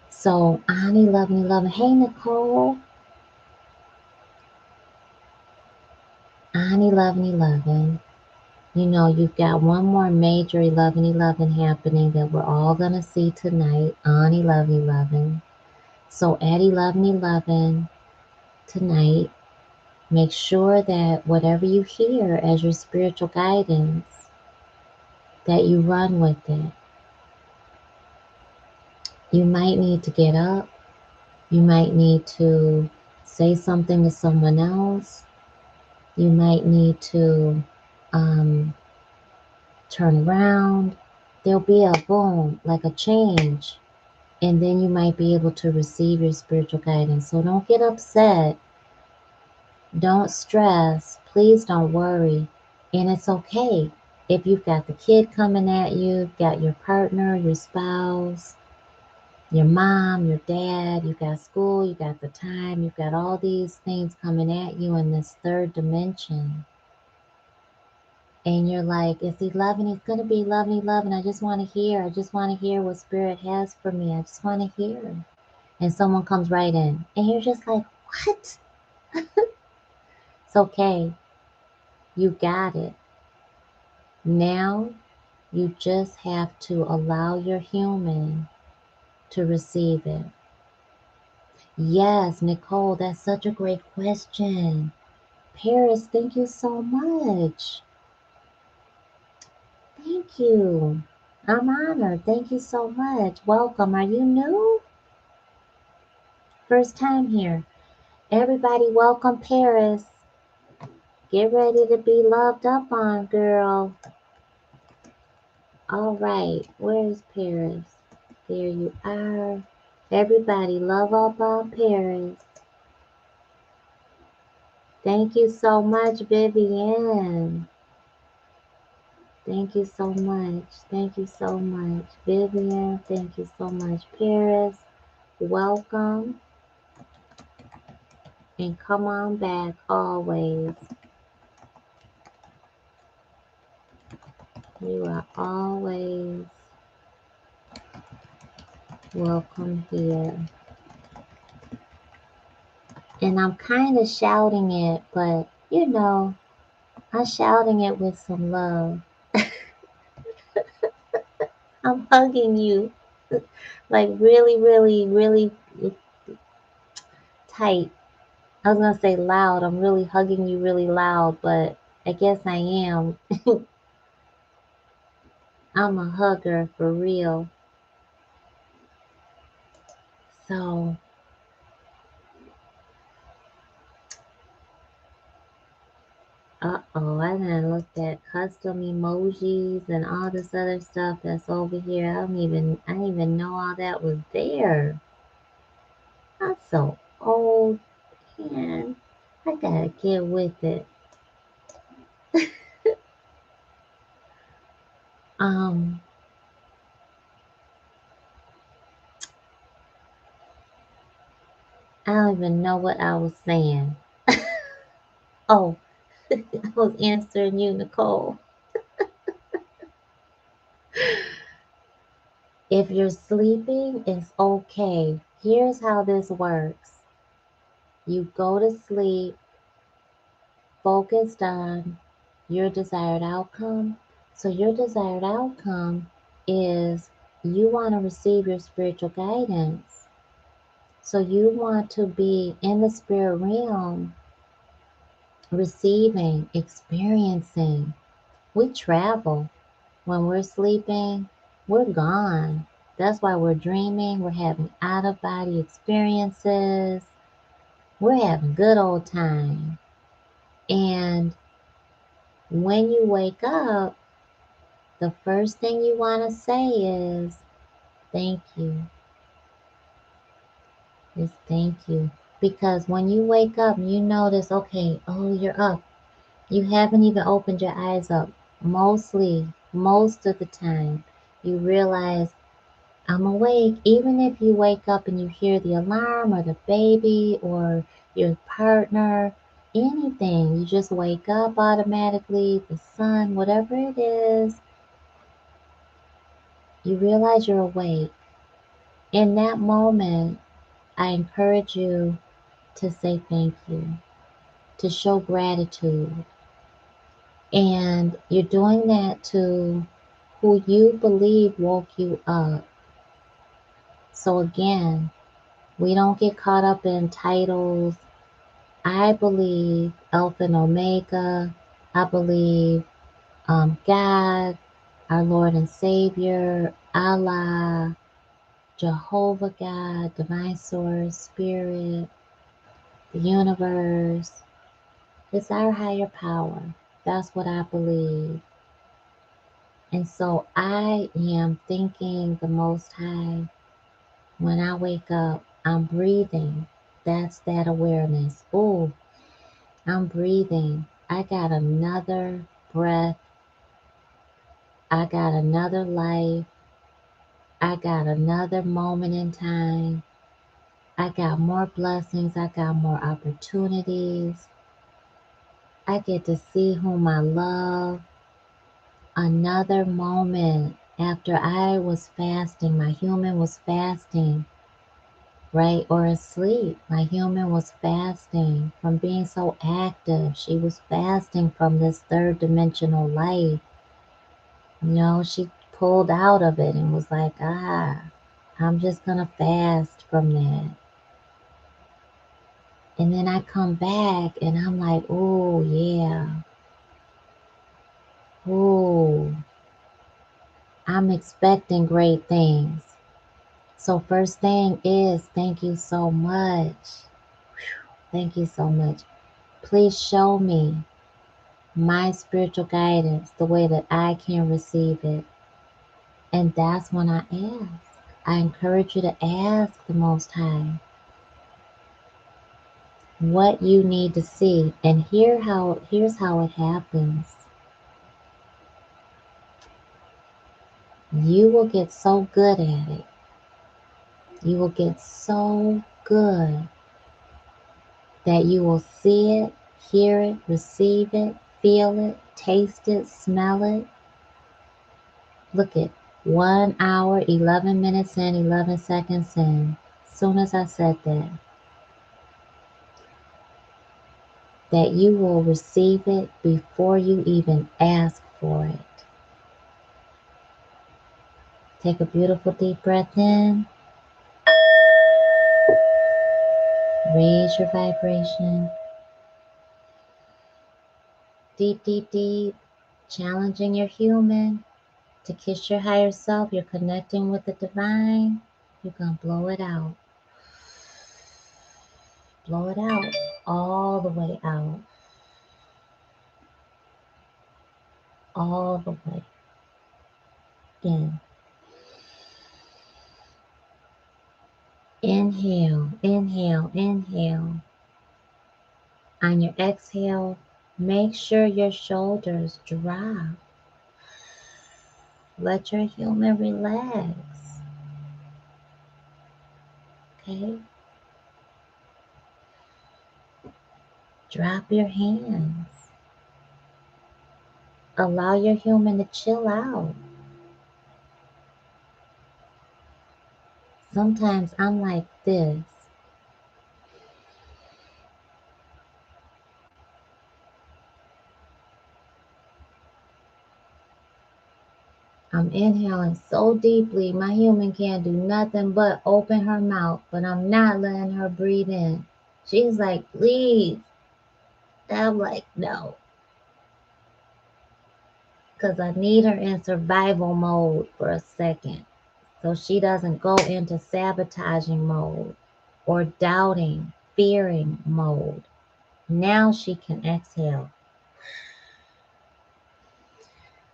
A: So, Ani, loving, loving. Hey, Nicole. Ani, loving, loving. You've got one more major 11 happening that we're all going to see tonight on 11. So at 11 tonight, make sure that whatever you hear as your spiritual guidance, that you run with it. You might need to get up. You might need to say something to someone else. You might need to um, turn around. There'll be a boom, like a change, and then you might be able to receive your spiritual guidance. So don't get upset. Don't stress. Please don't worry. And it's okay if you've got the kid coming at you, you've got your partner, your spouse, your mom, your dad, you've got school, you've got the time, you've got all these things coming at you in this third dimension. And you're like, it's 11, it's going to be 11. I just want to hear what Spirit has for me. I just want to hear. and someone comes right in, and you're just like, what? It's okay. You got it. Now you just have to allow your human to receive it. Yes, Nicole, that's such a great question. Paris, thank you so much. Thank you. I'm honored. Thank you so much. Welcome. Are you new? First time here. Everybody, welcome Paris. Get ready to be loved up on, girl. All right. Where's Paris? There you are. Everybody, love up on Paris. Thank you so much, Vivian. Thank you so much. Thank you so much, Vivian. Thank you so much, Paris. Welcome. And come on back always. You are always welcome here. And I'm kind of shouting it, but you know, I'm shouting it with some love. I'm hugging you like really, really, really tight. I was gonna say loud. I'm really hugging you really loud, but I guess I am. I'm a hugger for real. So, I done looked at custom emojis and all this other stuff that's over here. I didn't even know all that was there. I'm so old, man. I gotta get with it. Um, I don't even know what I was saying. Oh, I was answering you, Nicole. If you're sleeping, it's okay. Here's how this works. You go to sleep focused on your desired outcome. So your desired outcome is you want to receive your spiritual guidance. So you want to be in the spirit realm, receiving, experiencing. We travel. When we're sleeping, we're gone. That's why we're dreaming. We're having out of body experiences. We're having good old time. And when you wake up, the first thing you want to say is thank you. Is thank you. Because when you wake up, you notice, okay, oh, you're up. You haven't even opened your eyes up. Most of the time, you realize I'm awake. Even if you wake up and you hear the alarm or the baby or your partner, anything, you just wake up automatically, the sun, whatever it is, you realize you're awake. In that moment, I encourage you to say thank you, to show gratitude. And you're doing that to who you believe woke you up. So again, we don't get caught up in titles. I believe Alpha and Omega. I believe God, our Lord and Savior, Allah, Jehovah God, Divine Source, Spirit, the universe. It's our higher power. That's what I believe. And so I am thanking the Most High. When I wake up, I'm breathing. That's that awareness. Oh, I'm breathing. I got another breath. I got another life. I got another moment in time. I got more blessings. I got more opportunities. I get to see whom I love. Another moment after I was fasting, my human was fasting. right? Or asleep. My human was fasting from being so active. She was fasting from this third dimensional life. She pulled out of it and was like, I'm just gonna fast from that. And then I come back and I'm like, oh yeah, oh, I'm expecting great things. So first thing is, thank you so much. Thank you so much. Please show me my spiritual guidance the way that I can receive it. And that's when I ask. I encourage you to ask the Most High what you need to see. And here's how it happens. You will get so good at it. You will get so good that you will see it, hear it, receive it, feel it, taste it, smell it. Look at 1 hour, 11 minutes in, 11 seconds in. As soon as I said that you will receive it before you even ask for it. Take a beautiful deep breath in. Raise your vibration. Deep, deep, deep. Challenging your human to kiss your higher self. You're connecting with the divine. You're going to blow it out. Blow it out. All the way out. All the way in. Inhale, inhale, inhale. On your exhale, make sure your shoulders drop. Let your human relax. Okay? Drop your hands. Allow your human to chill out. Sometimes I'm like this. I'm inhaling so deeply, my human can't do nothing but open her mouth, but I'm not letting her breathe in. She's like, please. And I'm like, no. Because I need her in survival mode for a second so she doesn't go into sabotaging mode or doubting, fearing mode. Now she can exhale.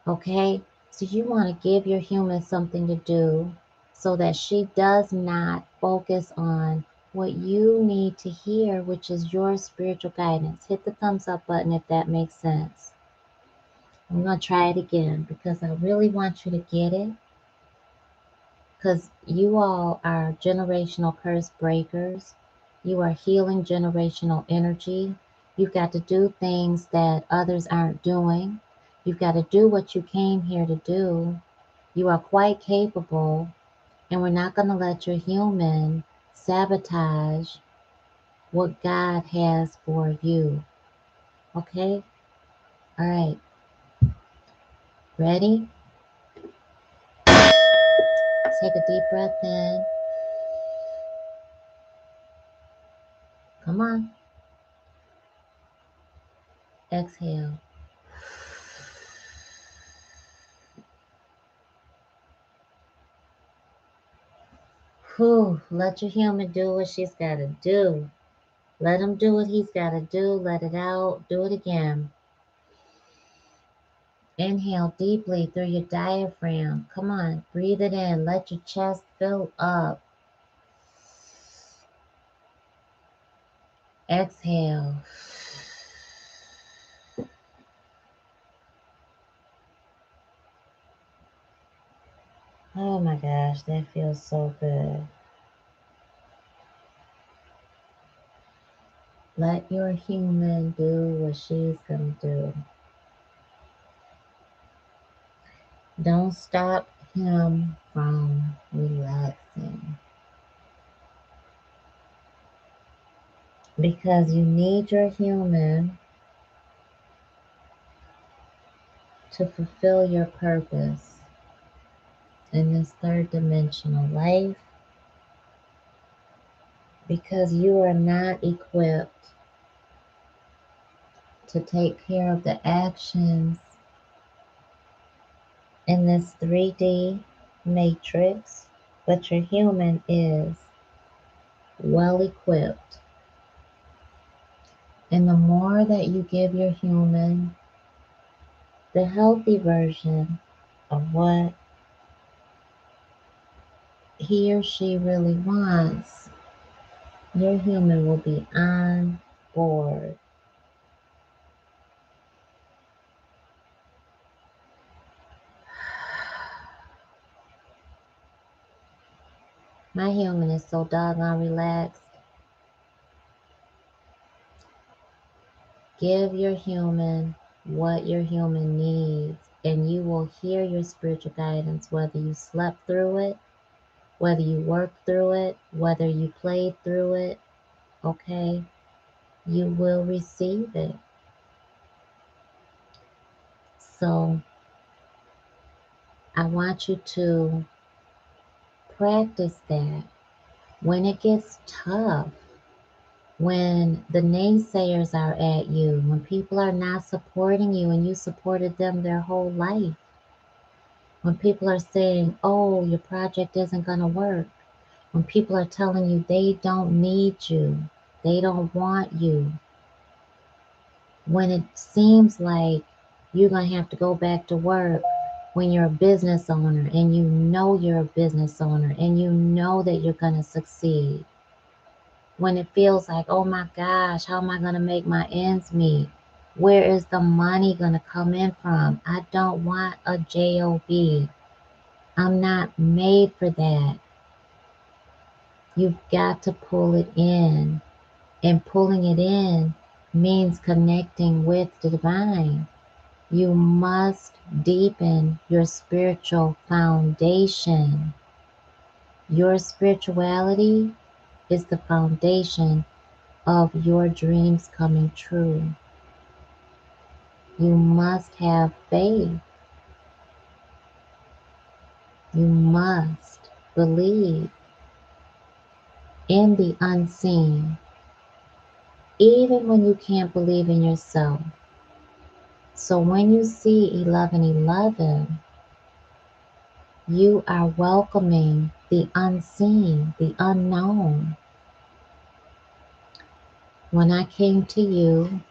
A: Okay? So you want to give your human something to do so that she does not focus on what you need to hear, which is your spiritual guidance. Hit the thumbs up button if that makes sense. I'm going to try it again because I really want you to get it. Because you all are generational curse breakers. You are healing generational energy. You've got to do things that others aren't doing. You've got to do what you came here to do. You are quite capable, and we're not going to let your human sabotage what God has for you. Okay? All right. Ready? Take a deep breath in. Come on. Exhale. Whew. Let your human do what she's got to do. Let him do what he's got to do. Let it out. Do it again. Inhale deeply through your diaphragm. Come on. Breathe it in. Let your chest fill up. Exhale. Oh my gosh, that feels so good. Let your human do what she's going to do. Don't stop him from relaxing. because you need your human to fulfill your purpose in this third dimensional life, because you are not equipped to take care of the actions in this 3D matrix, but your human is well equipped. And the more that you give your human the healthy version of what he or she really wants, your human will be on board. My human is so doggone relaxed. Give your human what your human needs, and you will hear your spiritual guidance, whether you slept through it, whether you worked through it, whether you played through it, okay? You will receive it. So I want you to practice that. When it gets tough, when the naysayers are at you, when people are not supporting you and you supported them their whole life, when people are saying, oh, your project isn't going to work, when people are telling you they don't need you, they don't want you, when it seems like you're going to have to go back to work when you're a business owner and you know you're a business owner and you know that you're going to succeed, when it feels like, oh my gosh, how am I going to make my ends meet? Where is the money going to come in from? I don't want a job. I'm not made for that. You've got to pull it in. And pulling it in means connecting with the divine. You must deepen your spiritual foundation. Your spirituality is the foundation of your dreams coming true. You must have faith. You must believe in the unseen, even when you can't believe in yourself. So when you see 1111, you are welcoming the unseen, the unknown. When I came to you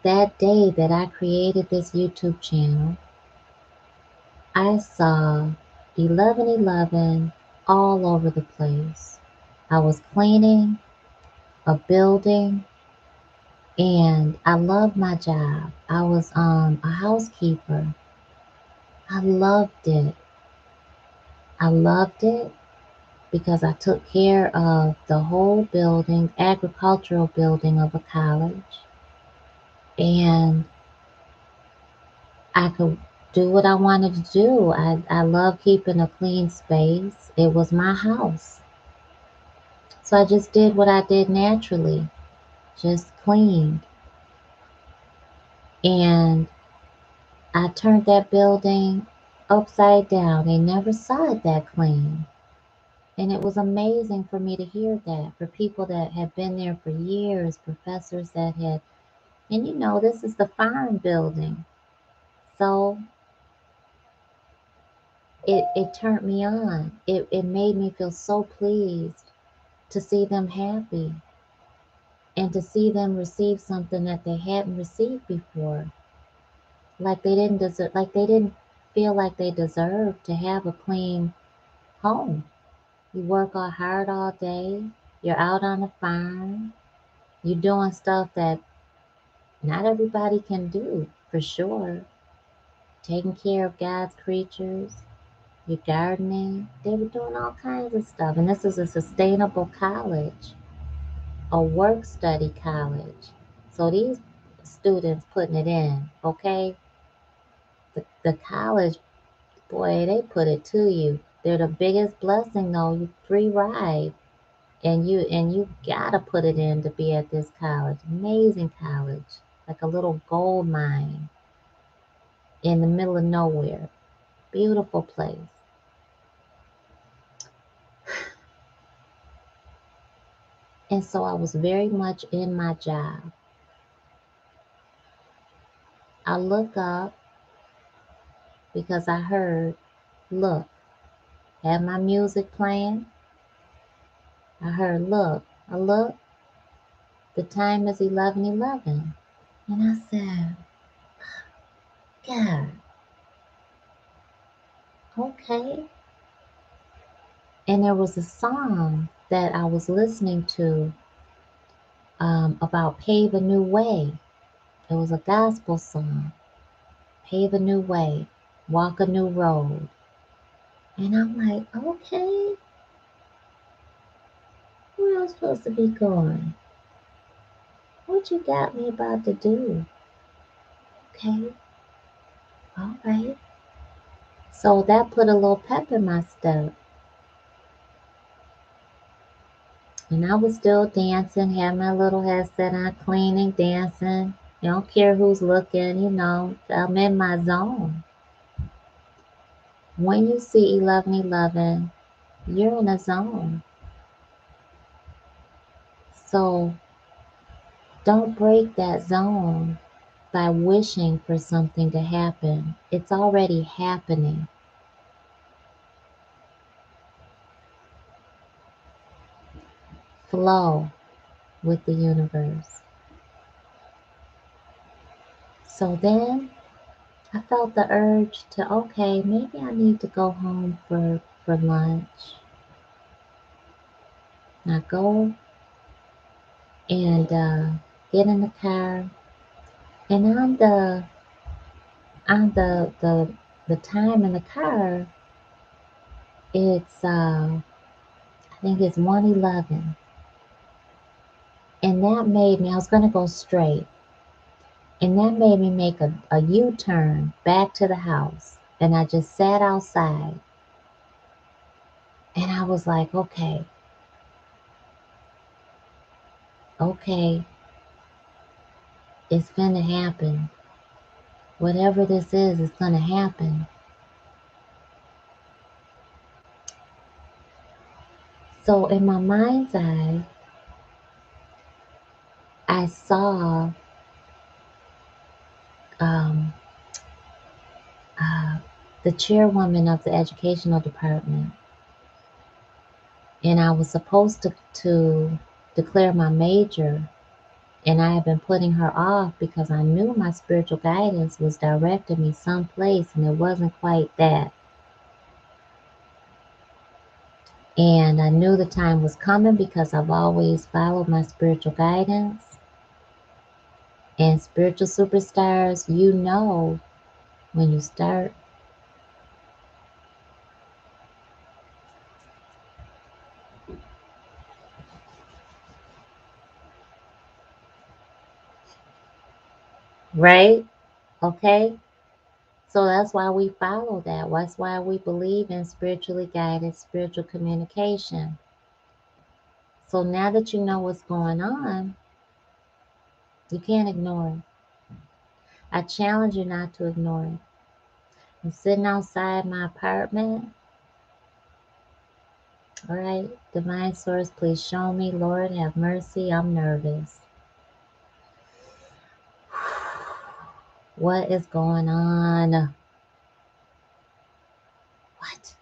A: that day that I created this YouTube channel, I saw 1111 all over the place. I was cleaning a building and I loved my job. I was a housekeeper. I loved it. I loved it because I took care of the whole building, agricultural building of a college. And I could do what I wanted to do. I love keeping a clean space. It was my house. So I just did what I did naturally, just cleaned. And I turned that building upside down. They never saw it that clean. And it was amazing for me to hear that, for people that had been there for years, professors that had, and you know, this is the farm building. So it turned me on. It made me feel so pleased to see them happy and to see them receive something that they hadn't received before. Like they didn't deserve, like they didn't feel like they deserved to have a clean home. You work all hard all day, you're out on the farm, you're doing stuff that not everybody can do, for sure. Taking care of God's creatures, you're gardening. They were doing all kinds of stuff. And this is a sustainable college, a work study college. So these students putting it in, okay? The college, boy, they put it to you. They're the biggest blessing though. You free ride. And you gotta put it in to be at this college. Amazing college. Like a little gold mine in the middle of nowhere. Beautiful place. And so I was very much in my job. I look up because I heard, look, had my music playing. I heard, look, I look, the time is 11:11. And I said, God, okay. And there was a song that I was listening to about pave a new way. It was a gospel song, pave a new way, walk a new road. And I'm like, okay, where am I supposed to be going? What you got me about to do? Okay, all right. So that put a little pep in my step. And I was still dancing, had my little headset on, cleaning, dancing. You don't care who's looking, I'm in my zone. When you see 11:11, you're in a zone. So don't break that zone by wishing for something to happen. It's already happening. Flow with the universe. So then I felt the urge to, okay, maybe I need to go home for lunch. I go and get in the car, and on the time in the car, it's I think it's 1:11, and that made me. I was gonna go straight, and that made me make a U-turn back to the house, and I just sat outside, and I was like, okay, okay, it's gonna happen. Whatever this is, it's gonna happen. So in my mind's eye, I saw um, uh, the chairwoman of the educational department, and I was supposed to declare my major, and I had been putting her off because I knew my spiritual guidance was directing me someplace, and it wasn't quite that. And I knew the time was coming because I've always followed my spiritual guidance. And spiritual superstars, when you start. Right? Okay? So that's why we follow that. That's why we believe in spiritually guided spiritual communication. So now that you know what's going on, you can't ignore it. I challenge you not to ignore it. I'm sitting outside my apartment. All right, divine source, please show me. Lord, have mercy. I'm nervous. What is going on? What?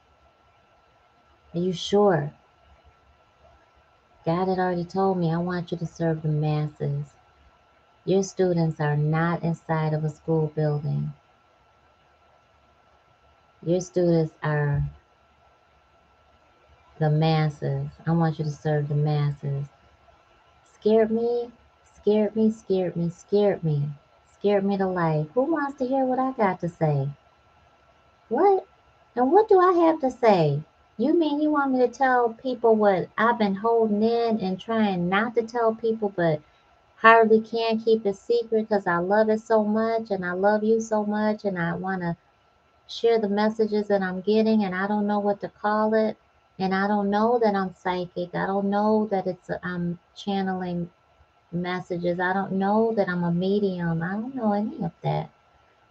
A: Are you sure? God had already told me, I want you to serve the masses. Your students are not inside of a school building. Your students are the masses. I want you to serve the masses. Scared me, scared me, scared me, scared me. Scared me to life. Who wants to hear what I got to say? What? And what do I have to say? You mean you want me to tell people what I've been holding in and trying not to tell people, but hardly can keep it secret because I love it so much and I love you so much and I want to share the messages that I'm getting and I don't know what to call it And I don't know that I'm psychic. I don't know that I'm channeling messages. I don't know that I'm a medium. I don't know any of that.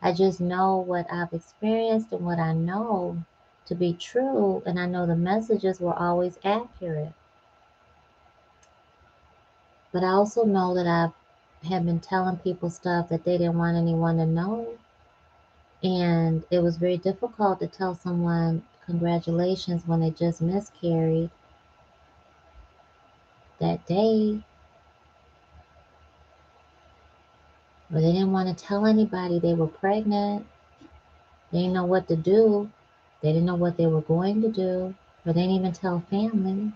A: I just know what I've experienced and what I know to be true. And I know the messages were always accurate. But I also know that I have been telling people stuff that they didn't want anyone to know. And it was very difficult to tell someone congratulations when they just miscarried that day. Or they didn't want to tell anybody they were pregnant. They didn't know what to do. They didn't know what they were going to do. Or they didn't even tell family.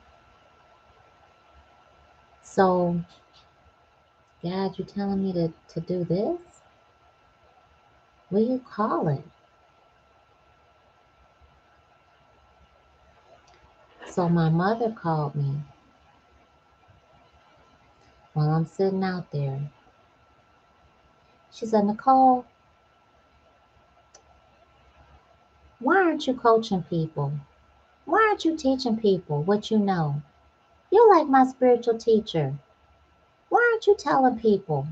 A: So, God, you're telling me to do this? What do you call it? So my mother called me while I'm sitting out there. She said, Nicole, why aren't you coaching people? Why aren't you teaching people what you know? You're like my spiritual teacher. Why aren't you telling people?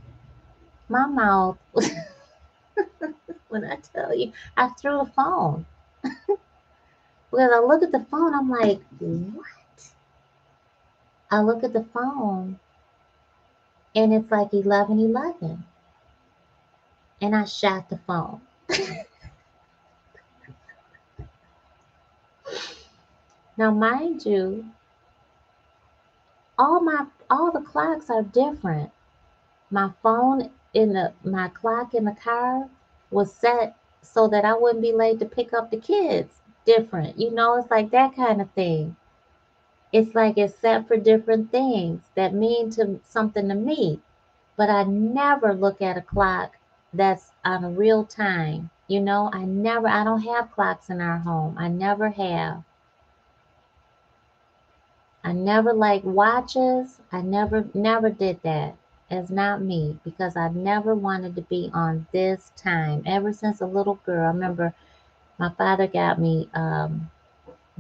A: My mouth, when I tell you, I threw the phone. Because I look at the phone, I'm like, what? I look at the phone and it's like 11:11, and I shot the phone. Now, mind you, all the clocks are different. My phone my clock in the car was set so that I wouldn't be late to pick up the kids. Different, it's like that kind of thing. It's like it's set for different things that mean to something to me. But I never look at a clock that's on real time. I don't have clocks in our home. I never have. I never like watches. I never did that. It's not me because I never wanted to be on this time. Ever since a little girl, I remember my father got me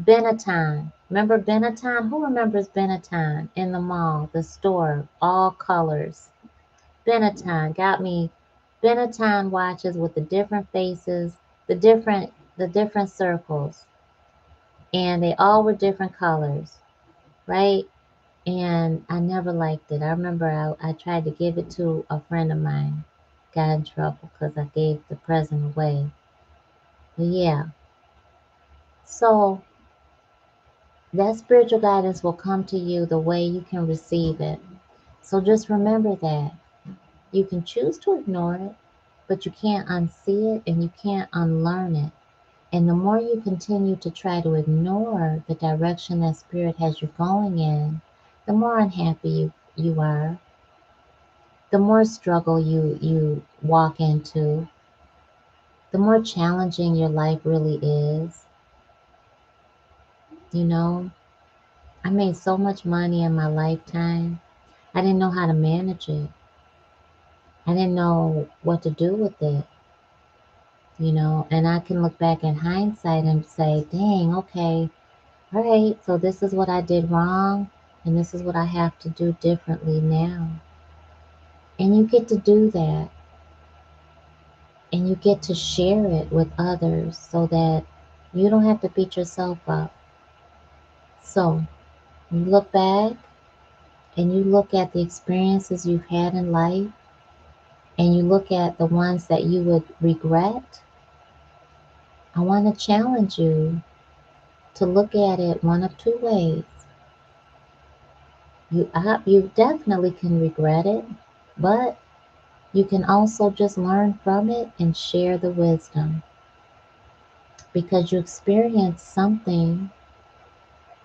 A: Benetton. Remember Benetton? Who remembers Benetton in the mall, the store, all colors? Benetton got me Benetton watches with the different faces, the different circles, and they all were different colors, right? And I never liked it. I remember I tried to give it to a friend of mine, got in trouble because I gave the present away. But yeah, so that spiritual guidance will come to you the way you can receive it. So just remember that. You can choose to ignore it, but you can't unsee it and you can't unlearn it. And the more you continue to try to ignore the direction that spirit has you going in, the more unhappy you are, the more struggle you walk into, the more challenging your life really is. You know, I made so much money in my lifetime. I didn't know how to manage it. I didn't know what to do with it, and I can look back in hindsight and say, dang, okay, all right, so this is what I did wrong, and this is what I have to do differently now. And you get to do that, and you get to share it with others so that you don't have to beat yourself up. So you look back and you look at the experiences you've had in life, and you look at the ones that you would regret. I want to challenge you to look at it one of two ways. You definitely can regret it, but you can also just learn from it and share the wisdom because you experienced something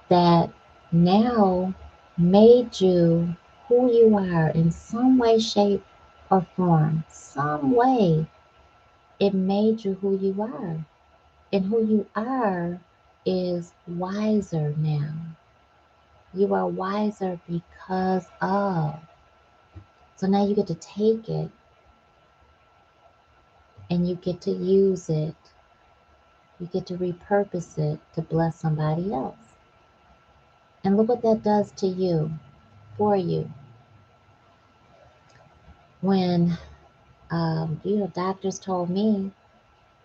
A: that now made you who you are in some way, shape, or form. Some way it made you who you are. And who you are is wiser now. You are wiser because of. So now you get to take it and you get to use it. You get to repurpose it to bless somebody else. And look what that does to you, for you. When, doctors told me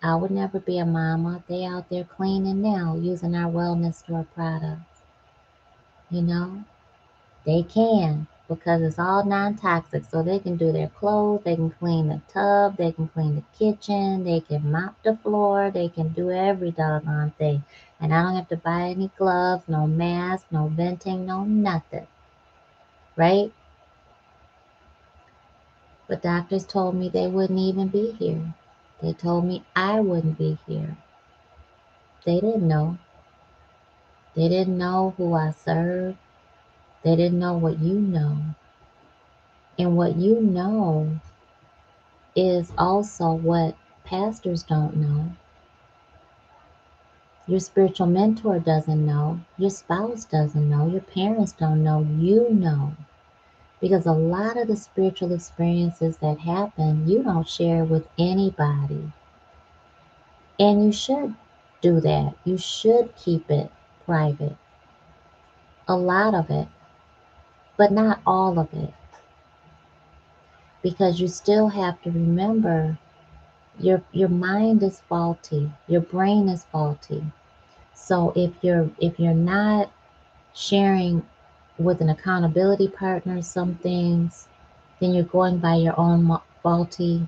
A: I would never be a mama, they out there cleaning now using our wellness store products. You know, they can because it's all non-toxic. So they can do their clothes, they can clean the tub, they can clean the kitchen, they can mop the floor, they can do every doggone thing. And I don't have to buy any gloves, no mask, no venting, no nothing. Right? But doctors told me they wouldn't even be here. They told me I wouldn't be here. They didn't know. They didn't know who I served. They didn't know what you know. And what you know is also what pastors don't know. Your spiritual mentor doesn't know. Your spouse doesn't know. Your parents don't know. You know. Because a lot of the spiritual experiences that happen, you don't share with anybody. And you should do that. You should keep it private. A lot of it, but not all of it. Because you still have to remember your mind is faulty. Your brain is faulty. So if you're not sharing with an accountability partner some things, then you're going by your own faulty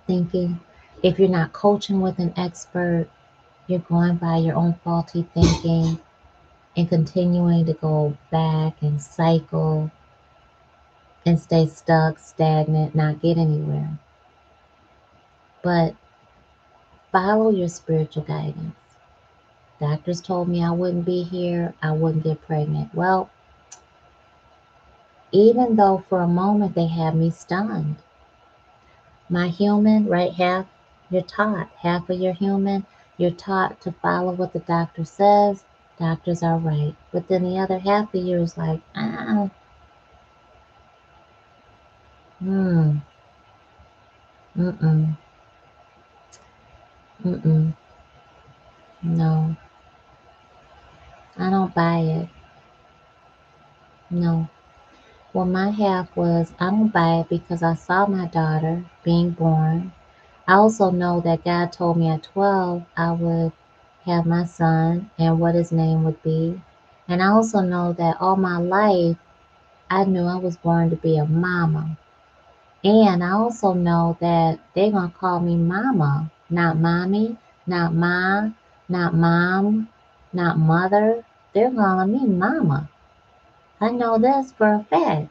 A: thinking. If you're not coaching with an expert, you're going by your own faulty thinking and continuing to go back and cycle and stay stuck, stagnant, not get anywhere. But follow your spiritual guidance. Doctors told me I wouldn't be here, I wouldn't get pregnant. Well, even though for a moment they had me stunned, my human, right, you're taught, half of your human, you're taught to follow what the doctor says. Doctors are right. But then the other half of you is like, mm, mm-mm, mm-mm, no, I don't buy it. No. Well, my half was, I don't buy it because I saw my daughter being born. I also know that God told me at 12 I would have my son and what his name would be. And I also know that all my life I knew I was born to be a mama. And I also know that they're going to call me mama, not mommy, not ma, not mom, not mother. They're calling me mama. I know this for a fact.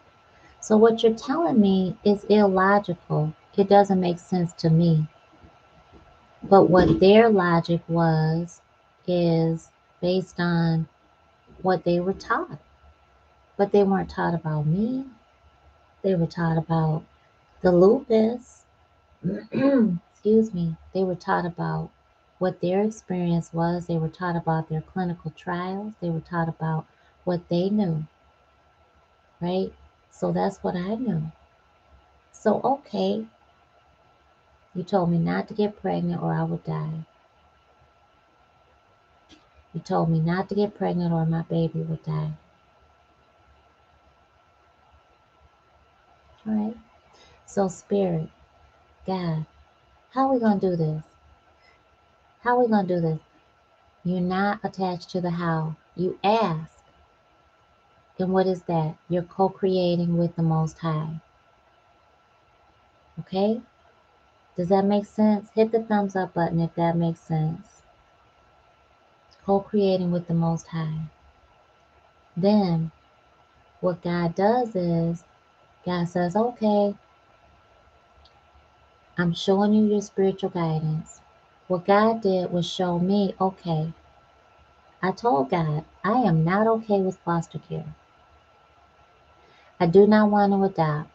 A: So what you're telling me is illogical. It doesn't make sense to me. But what their logic was is based on what they were taught. But they weren't taught about me. They were taught about the lupus. Excuse me. They were taught about what their experience was. They were taught about their clinical trials. They were taught about what they knew, right? So that's what I knew. So, okay, you told me not to get pregnant or I would die. You told me not to get pregnant or my baby would die. All right. So, Spirit, God, how are we going to do this? How are we going to do this? You're not attached to the how. You ask. And what is that? You're co creating with the Most High. Okay? Does that make sense? Hit the thumbs up button if that makes sense. Co creating with the Most High. Then, what God does is, God says, okay, I'm showing you your spiritual guidance. What God did was show me, okay, I told God, I am not okay with foster care. I do not want to adopt.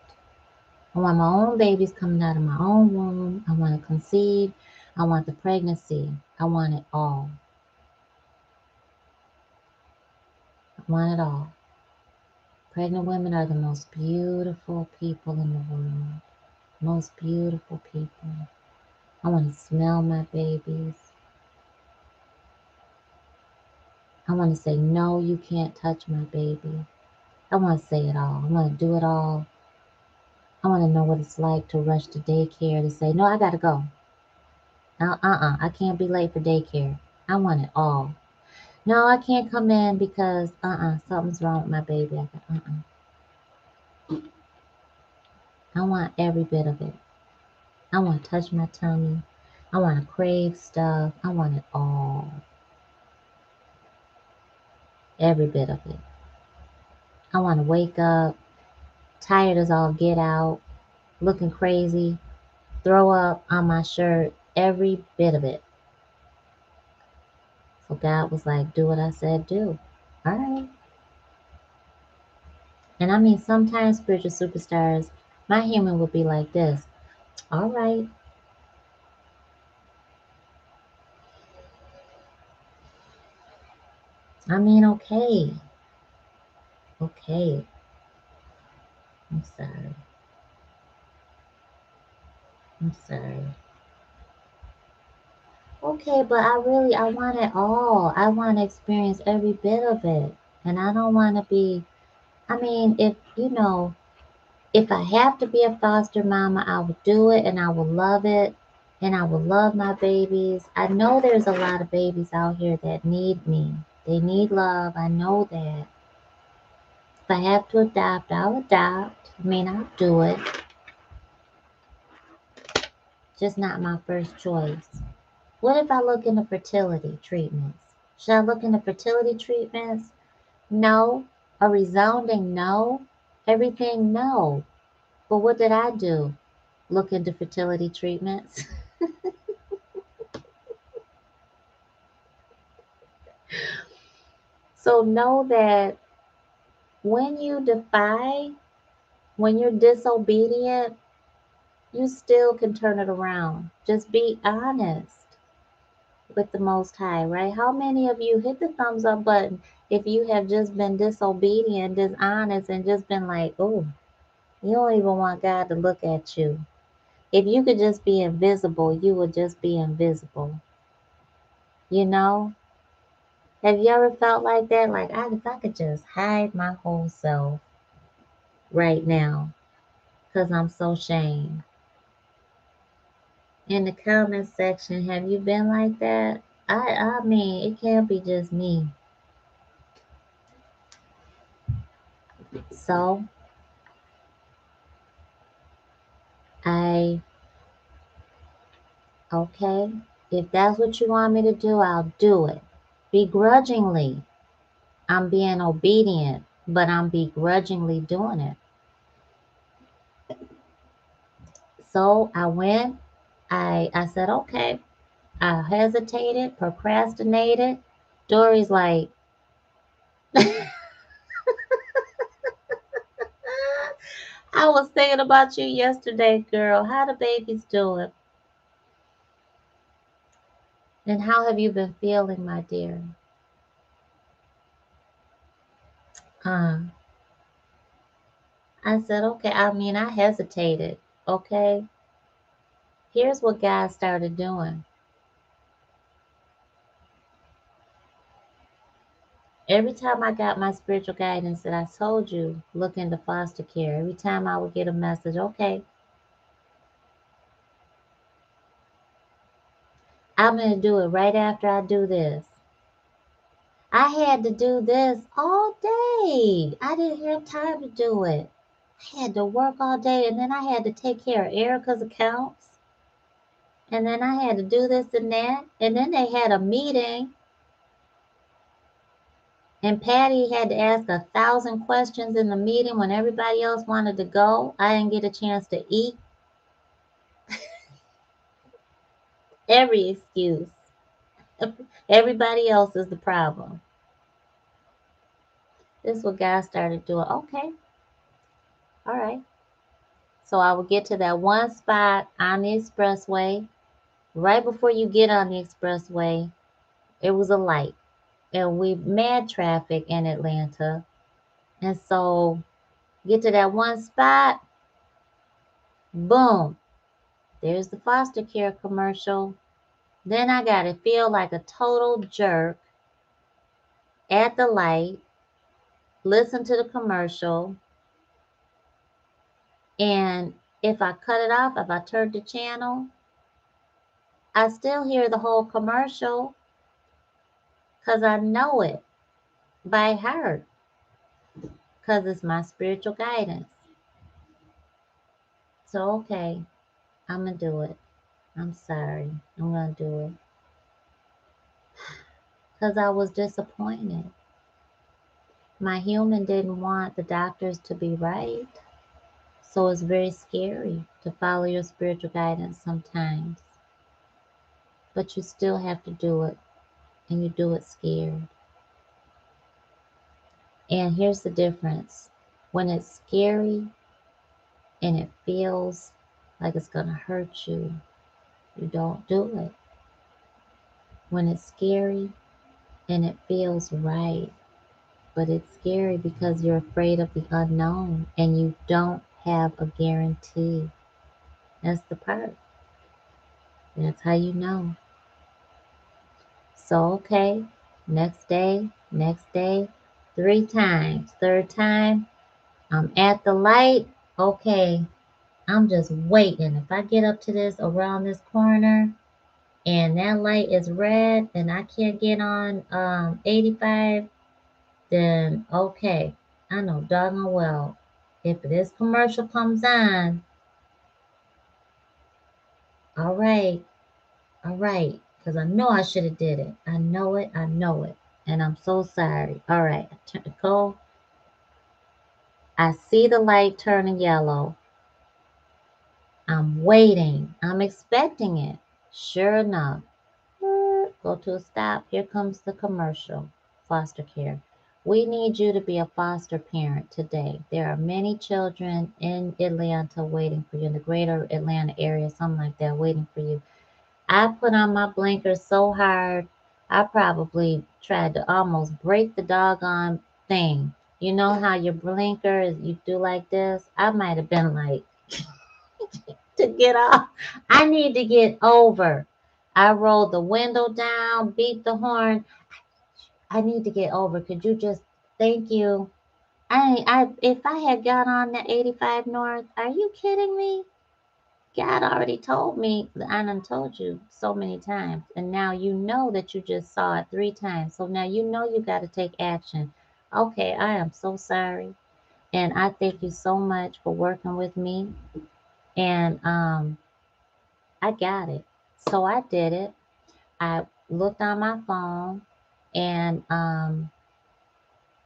A: I want my own babies coming out of my own womb. I want to conceive. I want the pregnancy. I want it all. I want it all. Pregnant women are the most beautiful people in the world. Most beautiful people. I want to smell my babies. I want to say, no, you can't touch my baby. I want to say it all. I want to do it all. I want to know what it's like to rush to daycare, to say, no, I got to go. I can't be late for daycare. I want it all. No, I can't come in because, something's wrong with my baby. I want every bit of it. I want to touch my tummy. I want to crave stuff. I want it all. Every bit of it. I want to wake up, tired as all get out, looking crazy, throw up on my shirt, every bit of it. So God was like, do what I said do. All right. And I mean, sometimes spiritual superstars, my human would be like this. All right. I mean, okay. Okay. I'm sorry. I'm sorry. Okay, but I want it all. I want to experience every bit of it. And I don't want to be, I mean, if I have to be a foster mama, I will do it and I will love it and I will love my babies. I know there's a lot of babies out here that need me. They need love. I know that. If I have to adopt, I'll adopt. I mean, I'll do it. Just not my first choice. What if I look into fertility treatments? Should I look into fertility treatments? No. A resounding no. Everything no. But what did I do? Look into fertility treatments? So know that when you defy, when you're disobedient, you still can turn it around. Just be honest with the Most High, right? How many of you hit the thumbs up button if you have just been disobedient, dishonest, and just been like, oh, you don't even want God to look at you. If you could just be invisible, you would just be invisible. You know? Have you ever felt like that? Like, if I could just hide my whole self right now because I'm so ashamed. In the comment section, have you been like that? I mean, it can't be just me. So, I, okay, if that's what you want me to do, I'll do it. Begrudgingly. I'm being obedient, but I'm begrudgingly doing it. So I went, I said, okay. I hesitated, procrastinated. Dory's like, I was thinking about you yesterday, girl. How the baby's doing? And how have you been feeling, my dear? Uh, I said, okay. I mean, I hesitated. Okay. Here's what God started doing. Every time I got my spiritual guidance that I told you, look into foster care. Every time I would get a message, okay, I'm going to do it right after I do this. I had to do this all day. I didn't have time to do it. I had to work all day and then I had to take care of Erica's accounts. And then I had to do this and that. And then they had a meeting and Patty had to ask 1,000 questions in the meeting when everybody else wanted to go. I didn't get a chance to eat. Every excuse. Everybody else is the problem. This is what God started doing. Okay, all right. So I would get to that one spot on the expressway. Right before you get on the expressway, it was a light. And we mad traffic in Atlanta. And so get to that one spot, boom, there's the foster care commercial. Then I got to feel like a total jerk at the light, listen to the commercial, and if I cut it off, if I turn the channel, I still hear the whole commercial because I know it by heart because it's my spiritual guidance. So, okay, I'm going to do it. I'm sorry. I'm going to do it because I was disappointed. My human didn't want the doctors to be right. So it's very scary to follow your spiritual guidance sometimes. But you still have to do it, and you do it scared. And here's the difference. When it's scary and it feels like it's going to hurt you, you don't do it. When it's scary and it feels right, but it's scary because you're afraid of the unknown and you don't have a guarantee. That's the part. That's how you know. So, okay, next day, 3 times. Third time, I'm at the light. Okay, I'm just waiting. If I get up to this around this corner and that light is red and I can't get on 85, then okay, I know doggone well. If this commercial comes on, all right, all right, because I know I should have did it. I know it, and I'm so sorry. All right, go. I see the light turning yellow. I'm waiting. I'm expecting it. Sure enough, go to a stop. Here comes the commercial. Foster care. We need you to be a foster parent today. There are many children in Atlanta waiting for you, in the greater Atlanta area, something like that, waiting for you. I put on my blinkers so hard, I probably tried to almost break the doggone thing. You know how your blinkers, you do like this? I might have been like, to get off. I need to get over. I rolled the window down, beat the horn. I need to get over. Could you just, thank you. If I had got on the 85 North, are you kidding me? God already told me, I done told you so many times, and now you know that you just saw it 3 times. So now you know you got to take action. Okay, I am so sorry, and I thank you so much for working with me. And I got it. So I did it. I looked on my phone, and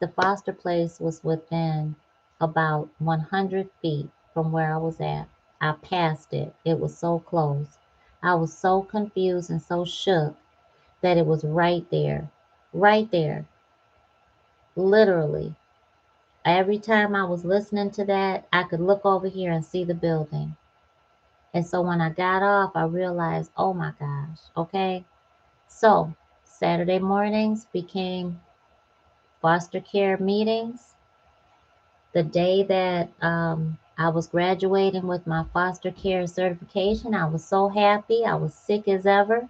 A: the foster place was within about 100 feet from where I was at. I passed it. It was so close. I was so confused and so shook that it was right there. Right there. Literally. Every time I was listening to that, I could look over here and see the building. And so when I got off, I realized, oh my gosh, okay. So Saturday mornings became foster care meetings. The day that I was graduating with my foster care certification, I was so happy. I was sick as ever.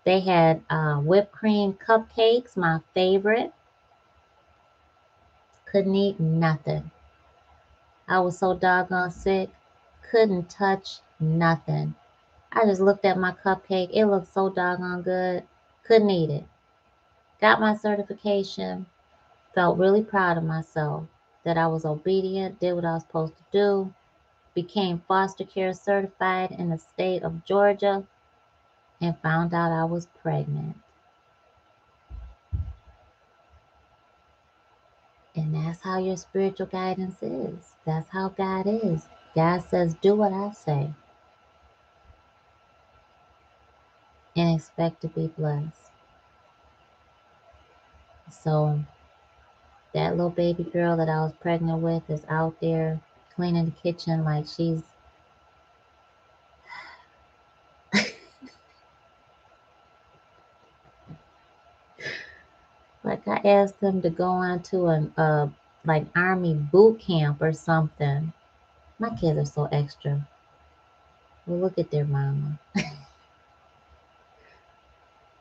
A: They had whipped cream cupcakes, my favorite. Couldn't eat nothing. I was so doggone sick. Couldn't touch nothing. I just looked at my cupcake. It looked so doggone good. Couldn't eat it. Got my certification. Felt really proud of myself that I was obedient, did what I was supposed to do, became foster care certified in the state of Georgia, and found out I was pregnant. And that's how your spiritual guidance is. That's how God is. God says, do what I say and expect to be blessed. So that little baby girl that I was pregnant with is out there cleaning the kitchen like she's like I asked them to go on to an like army boot camp or something. My kids are so extra. Well, look at their mama.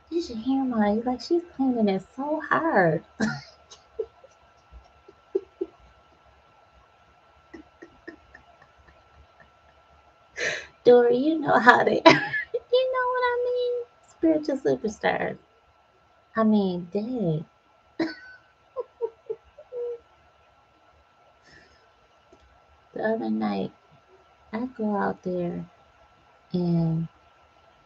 A: You should hear my like she's cleaning it so hard. Dory, you know how they are. You know what I mean? Spiritual superstars. I mean, dang. The other night, I go out there and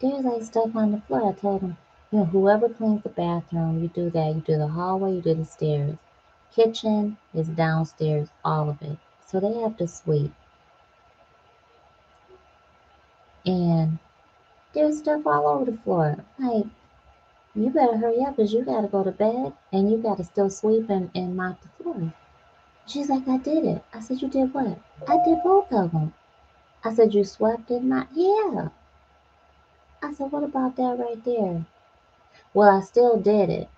A: there's like stuff on the floor. I told them, whoever cleans the bathroom, you do that. You do the hallway, you do the stairs. Kitchen is downstairs, all of it. So they have to sweep. And there's stuff all over the floor. Like, you better hurry up because you got to go to bed and you got to still sweep and mop the floor. She's like, I did it. I said, you did what? I did both of them. I said, you swept and mopped? Yeah. I said, what about that right there? Well, I still did it.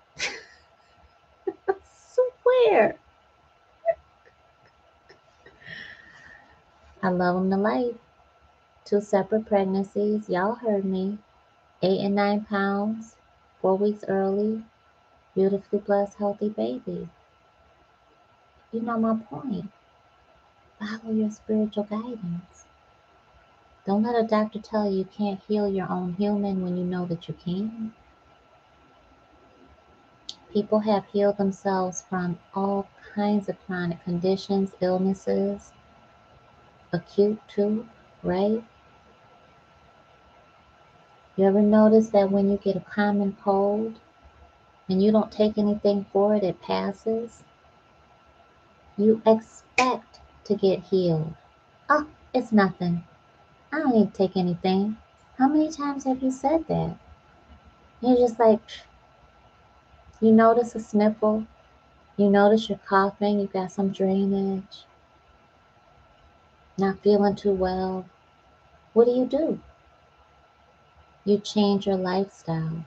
A: I swear. I love them to life. 2 separate pregnancies. Y'all heard me. 8 and 9 pounds. 4 weeks early. Beautifully blessed, healthy baby. You know my point. Follow your spiritual guidance. Don't let a doctor tell you you can't heal your own human when you know that you can. People have healed themselves from all kinds of chronic conditions, illnesses, acute too, right? You ever notice that when you get a common cold and you don't take anything for it, it passes? You expect to get healed. Oh, it's nothing. I don't need to take anything. How many times have you said that? You're just like, you notice a sniffle, you notice you're coughing, you got some drainage, not feeling too well. What do? You change your lifestyle.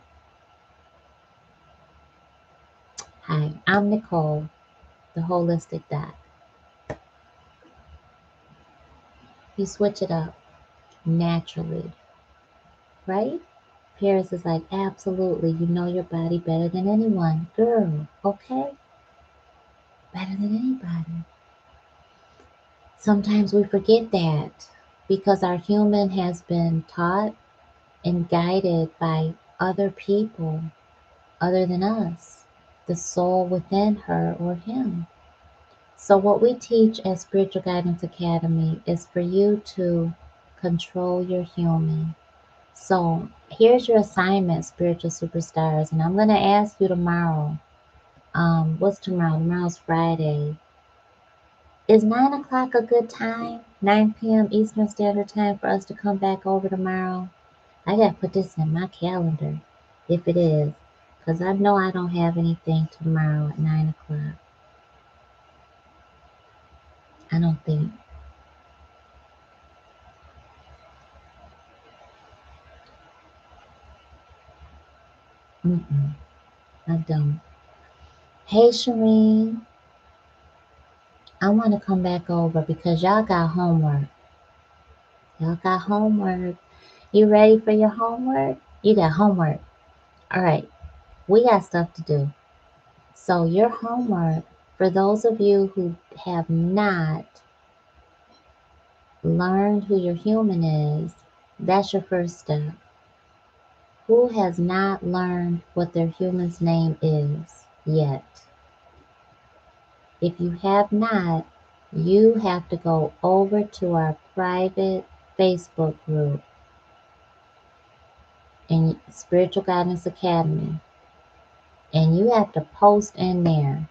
A: Hi, I'm Nicole, the holistic doc. You switch it up naturally, right? Paris is like, absolutely, you know your body better than anyone. Girl, okay? Better than anybody. Sometimes we forget that because our human has been taught and guided by other people other than us, the soul within her or him. So, what we teach at Spiritual Guidance Academy is for you to control your human. So, here's your assignment, spiritual superstars, and I'm going to ask you tomorrow. What's tomorrow? Tomorrow's Friday. Is 9 o'clock a good time? 9 p.m. Eastern Standard Time for us to come back over tomorrow? I got to put this in my calendar if it is, because I know I don't have anything tomorrow at 9 o'clock. I don't think. Mm-mm, I don't. Hey, Shireen, I want to come back over because y'all got homework. Y'all got homework. You ready for your homework? You got homework. All right, we got stuff to do. So, your homework, for those of you who have not learned who your human is, that's your first step. Who has not learned what their human's name is yet? If you have not, you have to go over to our private Facebook group in Spiritual Guidance Academy, and you have to post in there.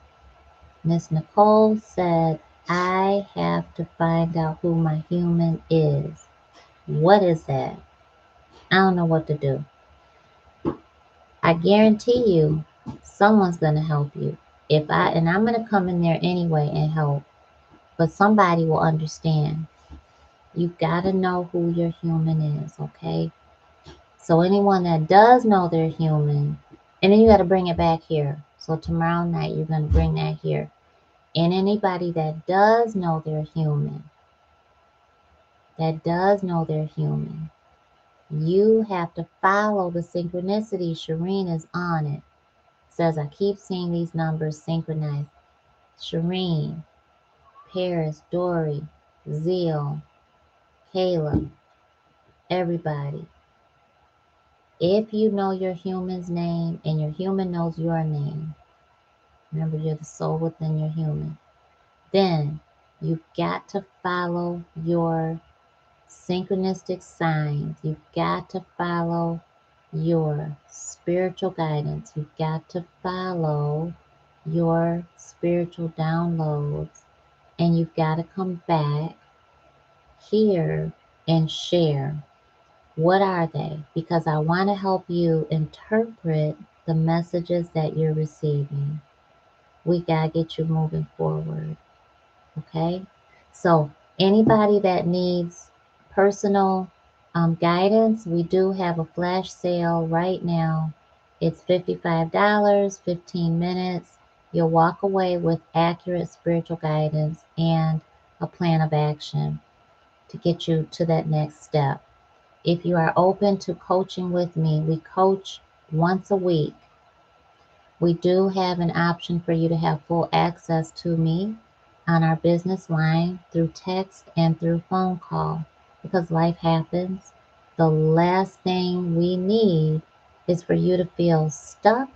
A: Miss Nicole said, I have to find out who my human is. What is that? I don't know what to do. I guarantee you someone's going to help you. And I'm going to come in there anyway and help, but somebody will understand. You got to know who your human is, okay? So anyone that does know they're human, and then you got to bring it back here. So tomorrow night, you're going to bring that here. And anybody that does know they're human, you have to follow the synchronicity. Shireen is on it. Says, I keep seeing these numbers synchronized. Shireen, Paris, Dory, Zeal, Caleb. Everybody. If you know your human's name and your human knows your name, remember you're the soul within your human, then you've got to follow your synchronistic signs. You've got to follow your spiritual guidance. You've got to follow your spiritual downloads. And you've got to come back here and share. What are they? Because I want to help you interpret the messages that you're receiving. We got to get you moving forward. Okay? So, anybody that needs personal guidance, we do have a flash sale right now. It's $55, 15 minutes. You'll walk away with accurate spiritual guidance and a plan of action to get you to that next step. If you are open to coaching with me, we coach once a week. We do have an option for you to have full access to me on our business line through text and through phone call because life happens. The last thing we need is for you to feel stuck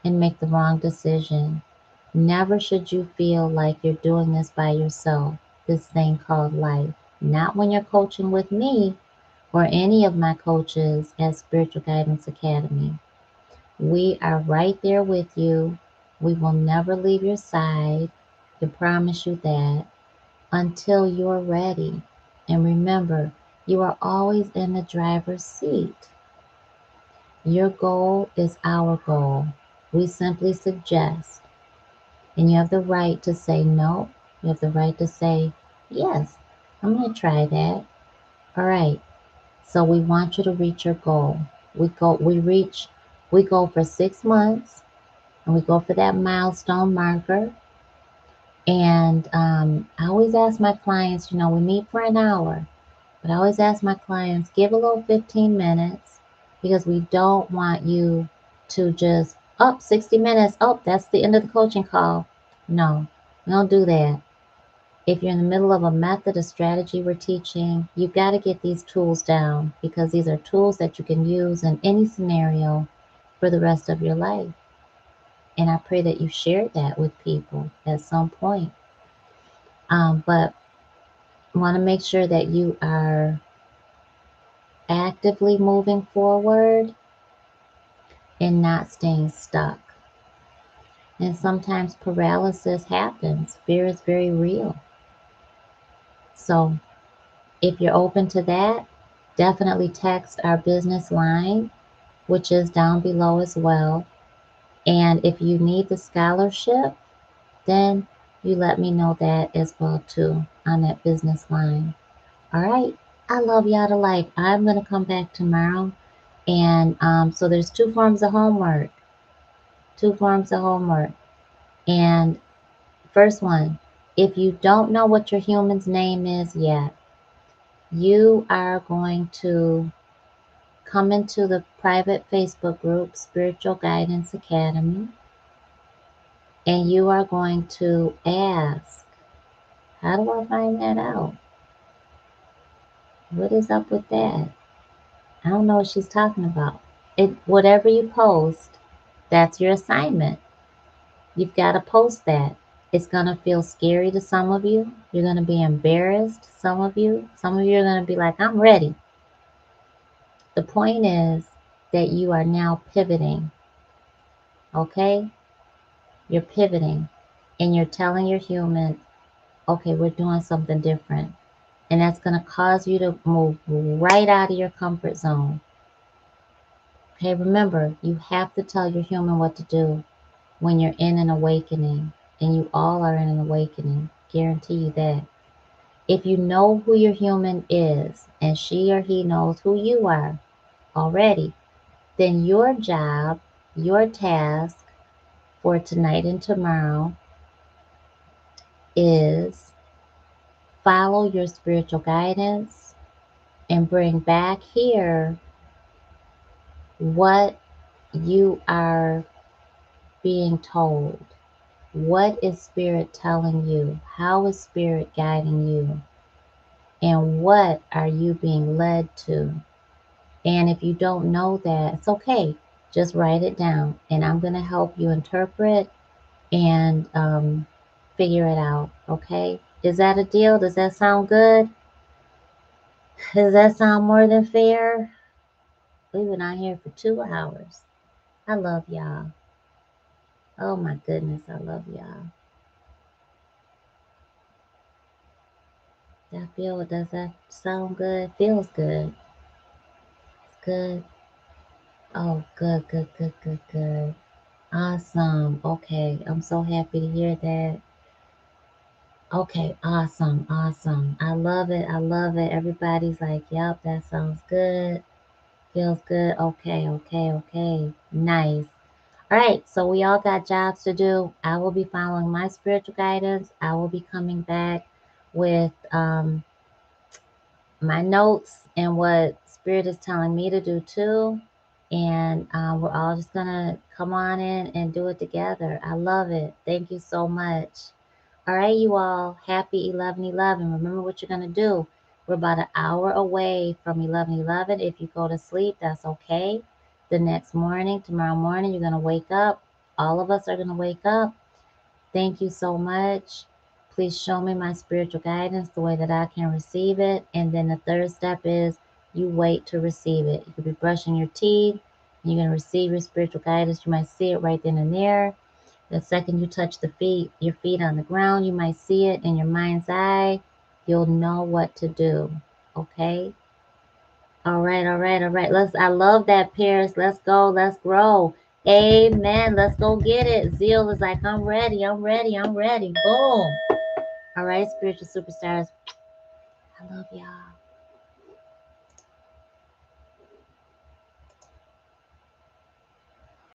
A: and make the wrong decision. Never should you feel like you're doing this by yourself, this thing called life. Not when you're coaching with me or any of my coaches at Spiritual Guidance Academy. We are right there with you. We will never leave your side. I can promise you that until you're ready. And remember, you are always in the driver's seat. Your goal is our goal. We simply suggest, and you have the right to say no. You have the right to say, yes, I'm going to try that. All right. So we want you to reach your goal. We go for 6 months and we go for that milestone marker. And I always ask my clients, we meet for an hour, but I always ask my clients, give a little 15 minutes because we don't want you to just, 60 minutes. That's the end of the coaching call. No, we don't do that. If you're in the middle of a method, a strategy we're teaching, you've got to get these tools down because these are tools that you can use in any scenario for the rest of your life. And I pray that you share that with people at some point. But want to make sure that you are actively moving forward and not staying stuck. And sometimes paralysis happens. Fear is very real. So if you're open to that, definitely text our business line, which is down below as well. And if you need the scholarship, then you let me know that as well too on that business line. All right. I love y'all to life. I'm going to come back tomorrow. And so there's two forms of homework. Two forms of homework. And first one, if you don't know what your human's name is yet, you are going to come into the private Facebook group, Spiritual Guidance Academy, and you are going to ask, how do I find that out? What is up with that? I don't know what she's talking about. Whatever you post, that's your assignment. You've got to post that. It's going to feel scary to some of you. You're going to be embarrassed, some of you. Some of you are going to be like, I'm ready. The point is that you are now pivoting, okay? You're pivoting and you're telling your human, okay, we're doing something different. And that's going to cause you to move right out of your comfort zone. Okay, remember, you have to tell your human what to do when you're in an awakening, and you all are in an awakening. Guarantee you that. If you know who your human is, and she or he knows who you are already, then your job, your task for tonight and tomorrow is follow your spiritual guidance and bring back here what you are being told. What is Spirit telling you? How is Spirit guiding you? And what are you being led to? And if you don't know that, it's okay. Just write it down, and I'm going to help you interpret and figure it out. Okay? Is that a deal? Does that sound good? Does that sound more than fair? We've been out here for 2 hours. I love y'all. Oh my goodness, I love y'all. Does that sound good? Feels good. It's good. Oh, good, good, good, good, good. Awesome. Okay, I'm so happy to hear that. Okay, awesome, awesome. I love it. I love it. Everybody's like, yep, that sounds good. Feels good. Okay, okay, okay. Nice. All right, so we all got jobs to do. I will be following my spiritual guidance. I will be coming back with my notes and what Spirit is telling me to do too. And we're all just going to come on in and do it together. I love it. Thank you so much. All right, you all, happy 11/11. Remember what you're going to do. We're about an hour away from 11/11. If you go to sleep, that's okay. The next morning, tomorrow morning, you're going to wake up. All of us are going to wake up. Thank you so much. Please show me my spiritual guidance the way that I can receive it. And then the third step is you wait to receive it. You could be brushing your teeth, and you're going to receive your spiritual guidance. You might see it right then and there. The second you touch your feet on the ground, you might see it in your mind's eye. You'll know what to do. Okay? All right, all right, all right. I love that, Paris. Let's go, let's grow. Amen. Let's go get it. Zeal is like, I'm ready, I'm ready, I'm ready. Boom. All right, spiritual superstars. I love y'all.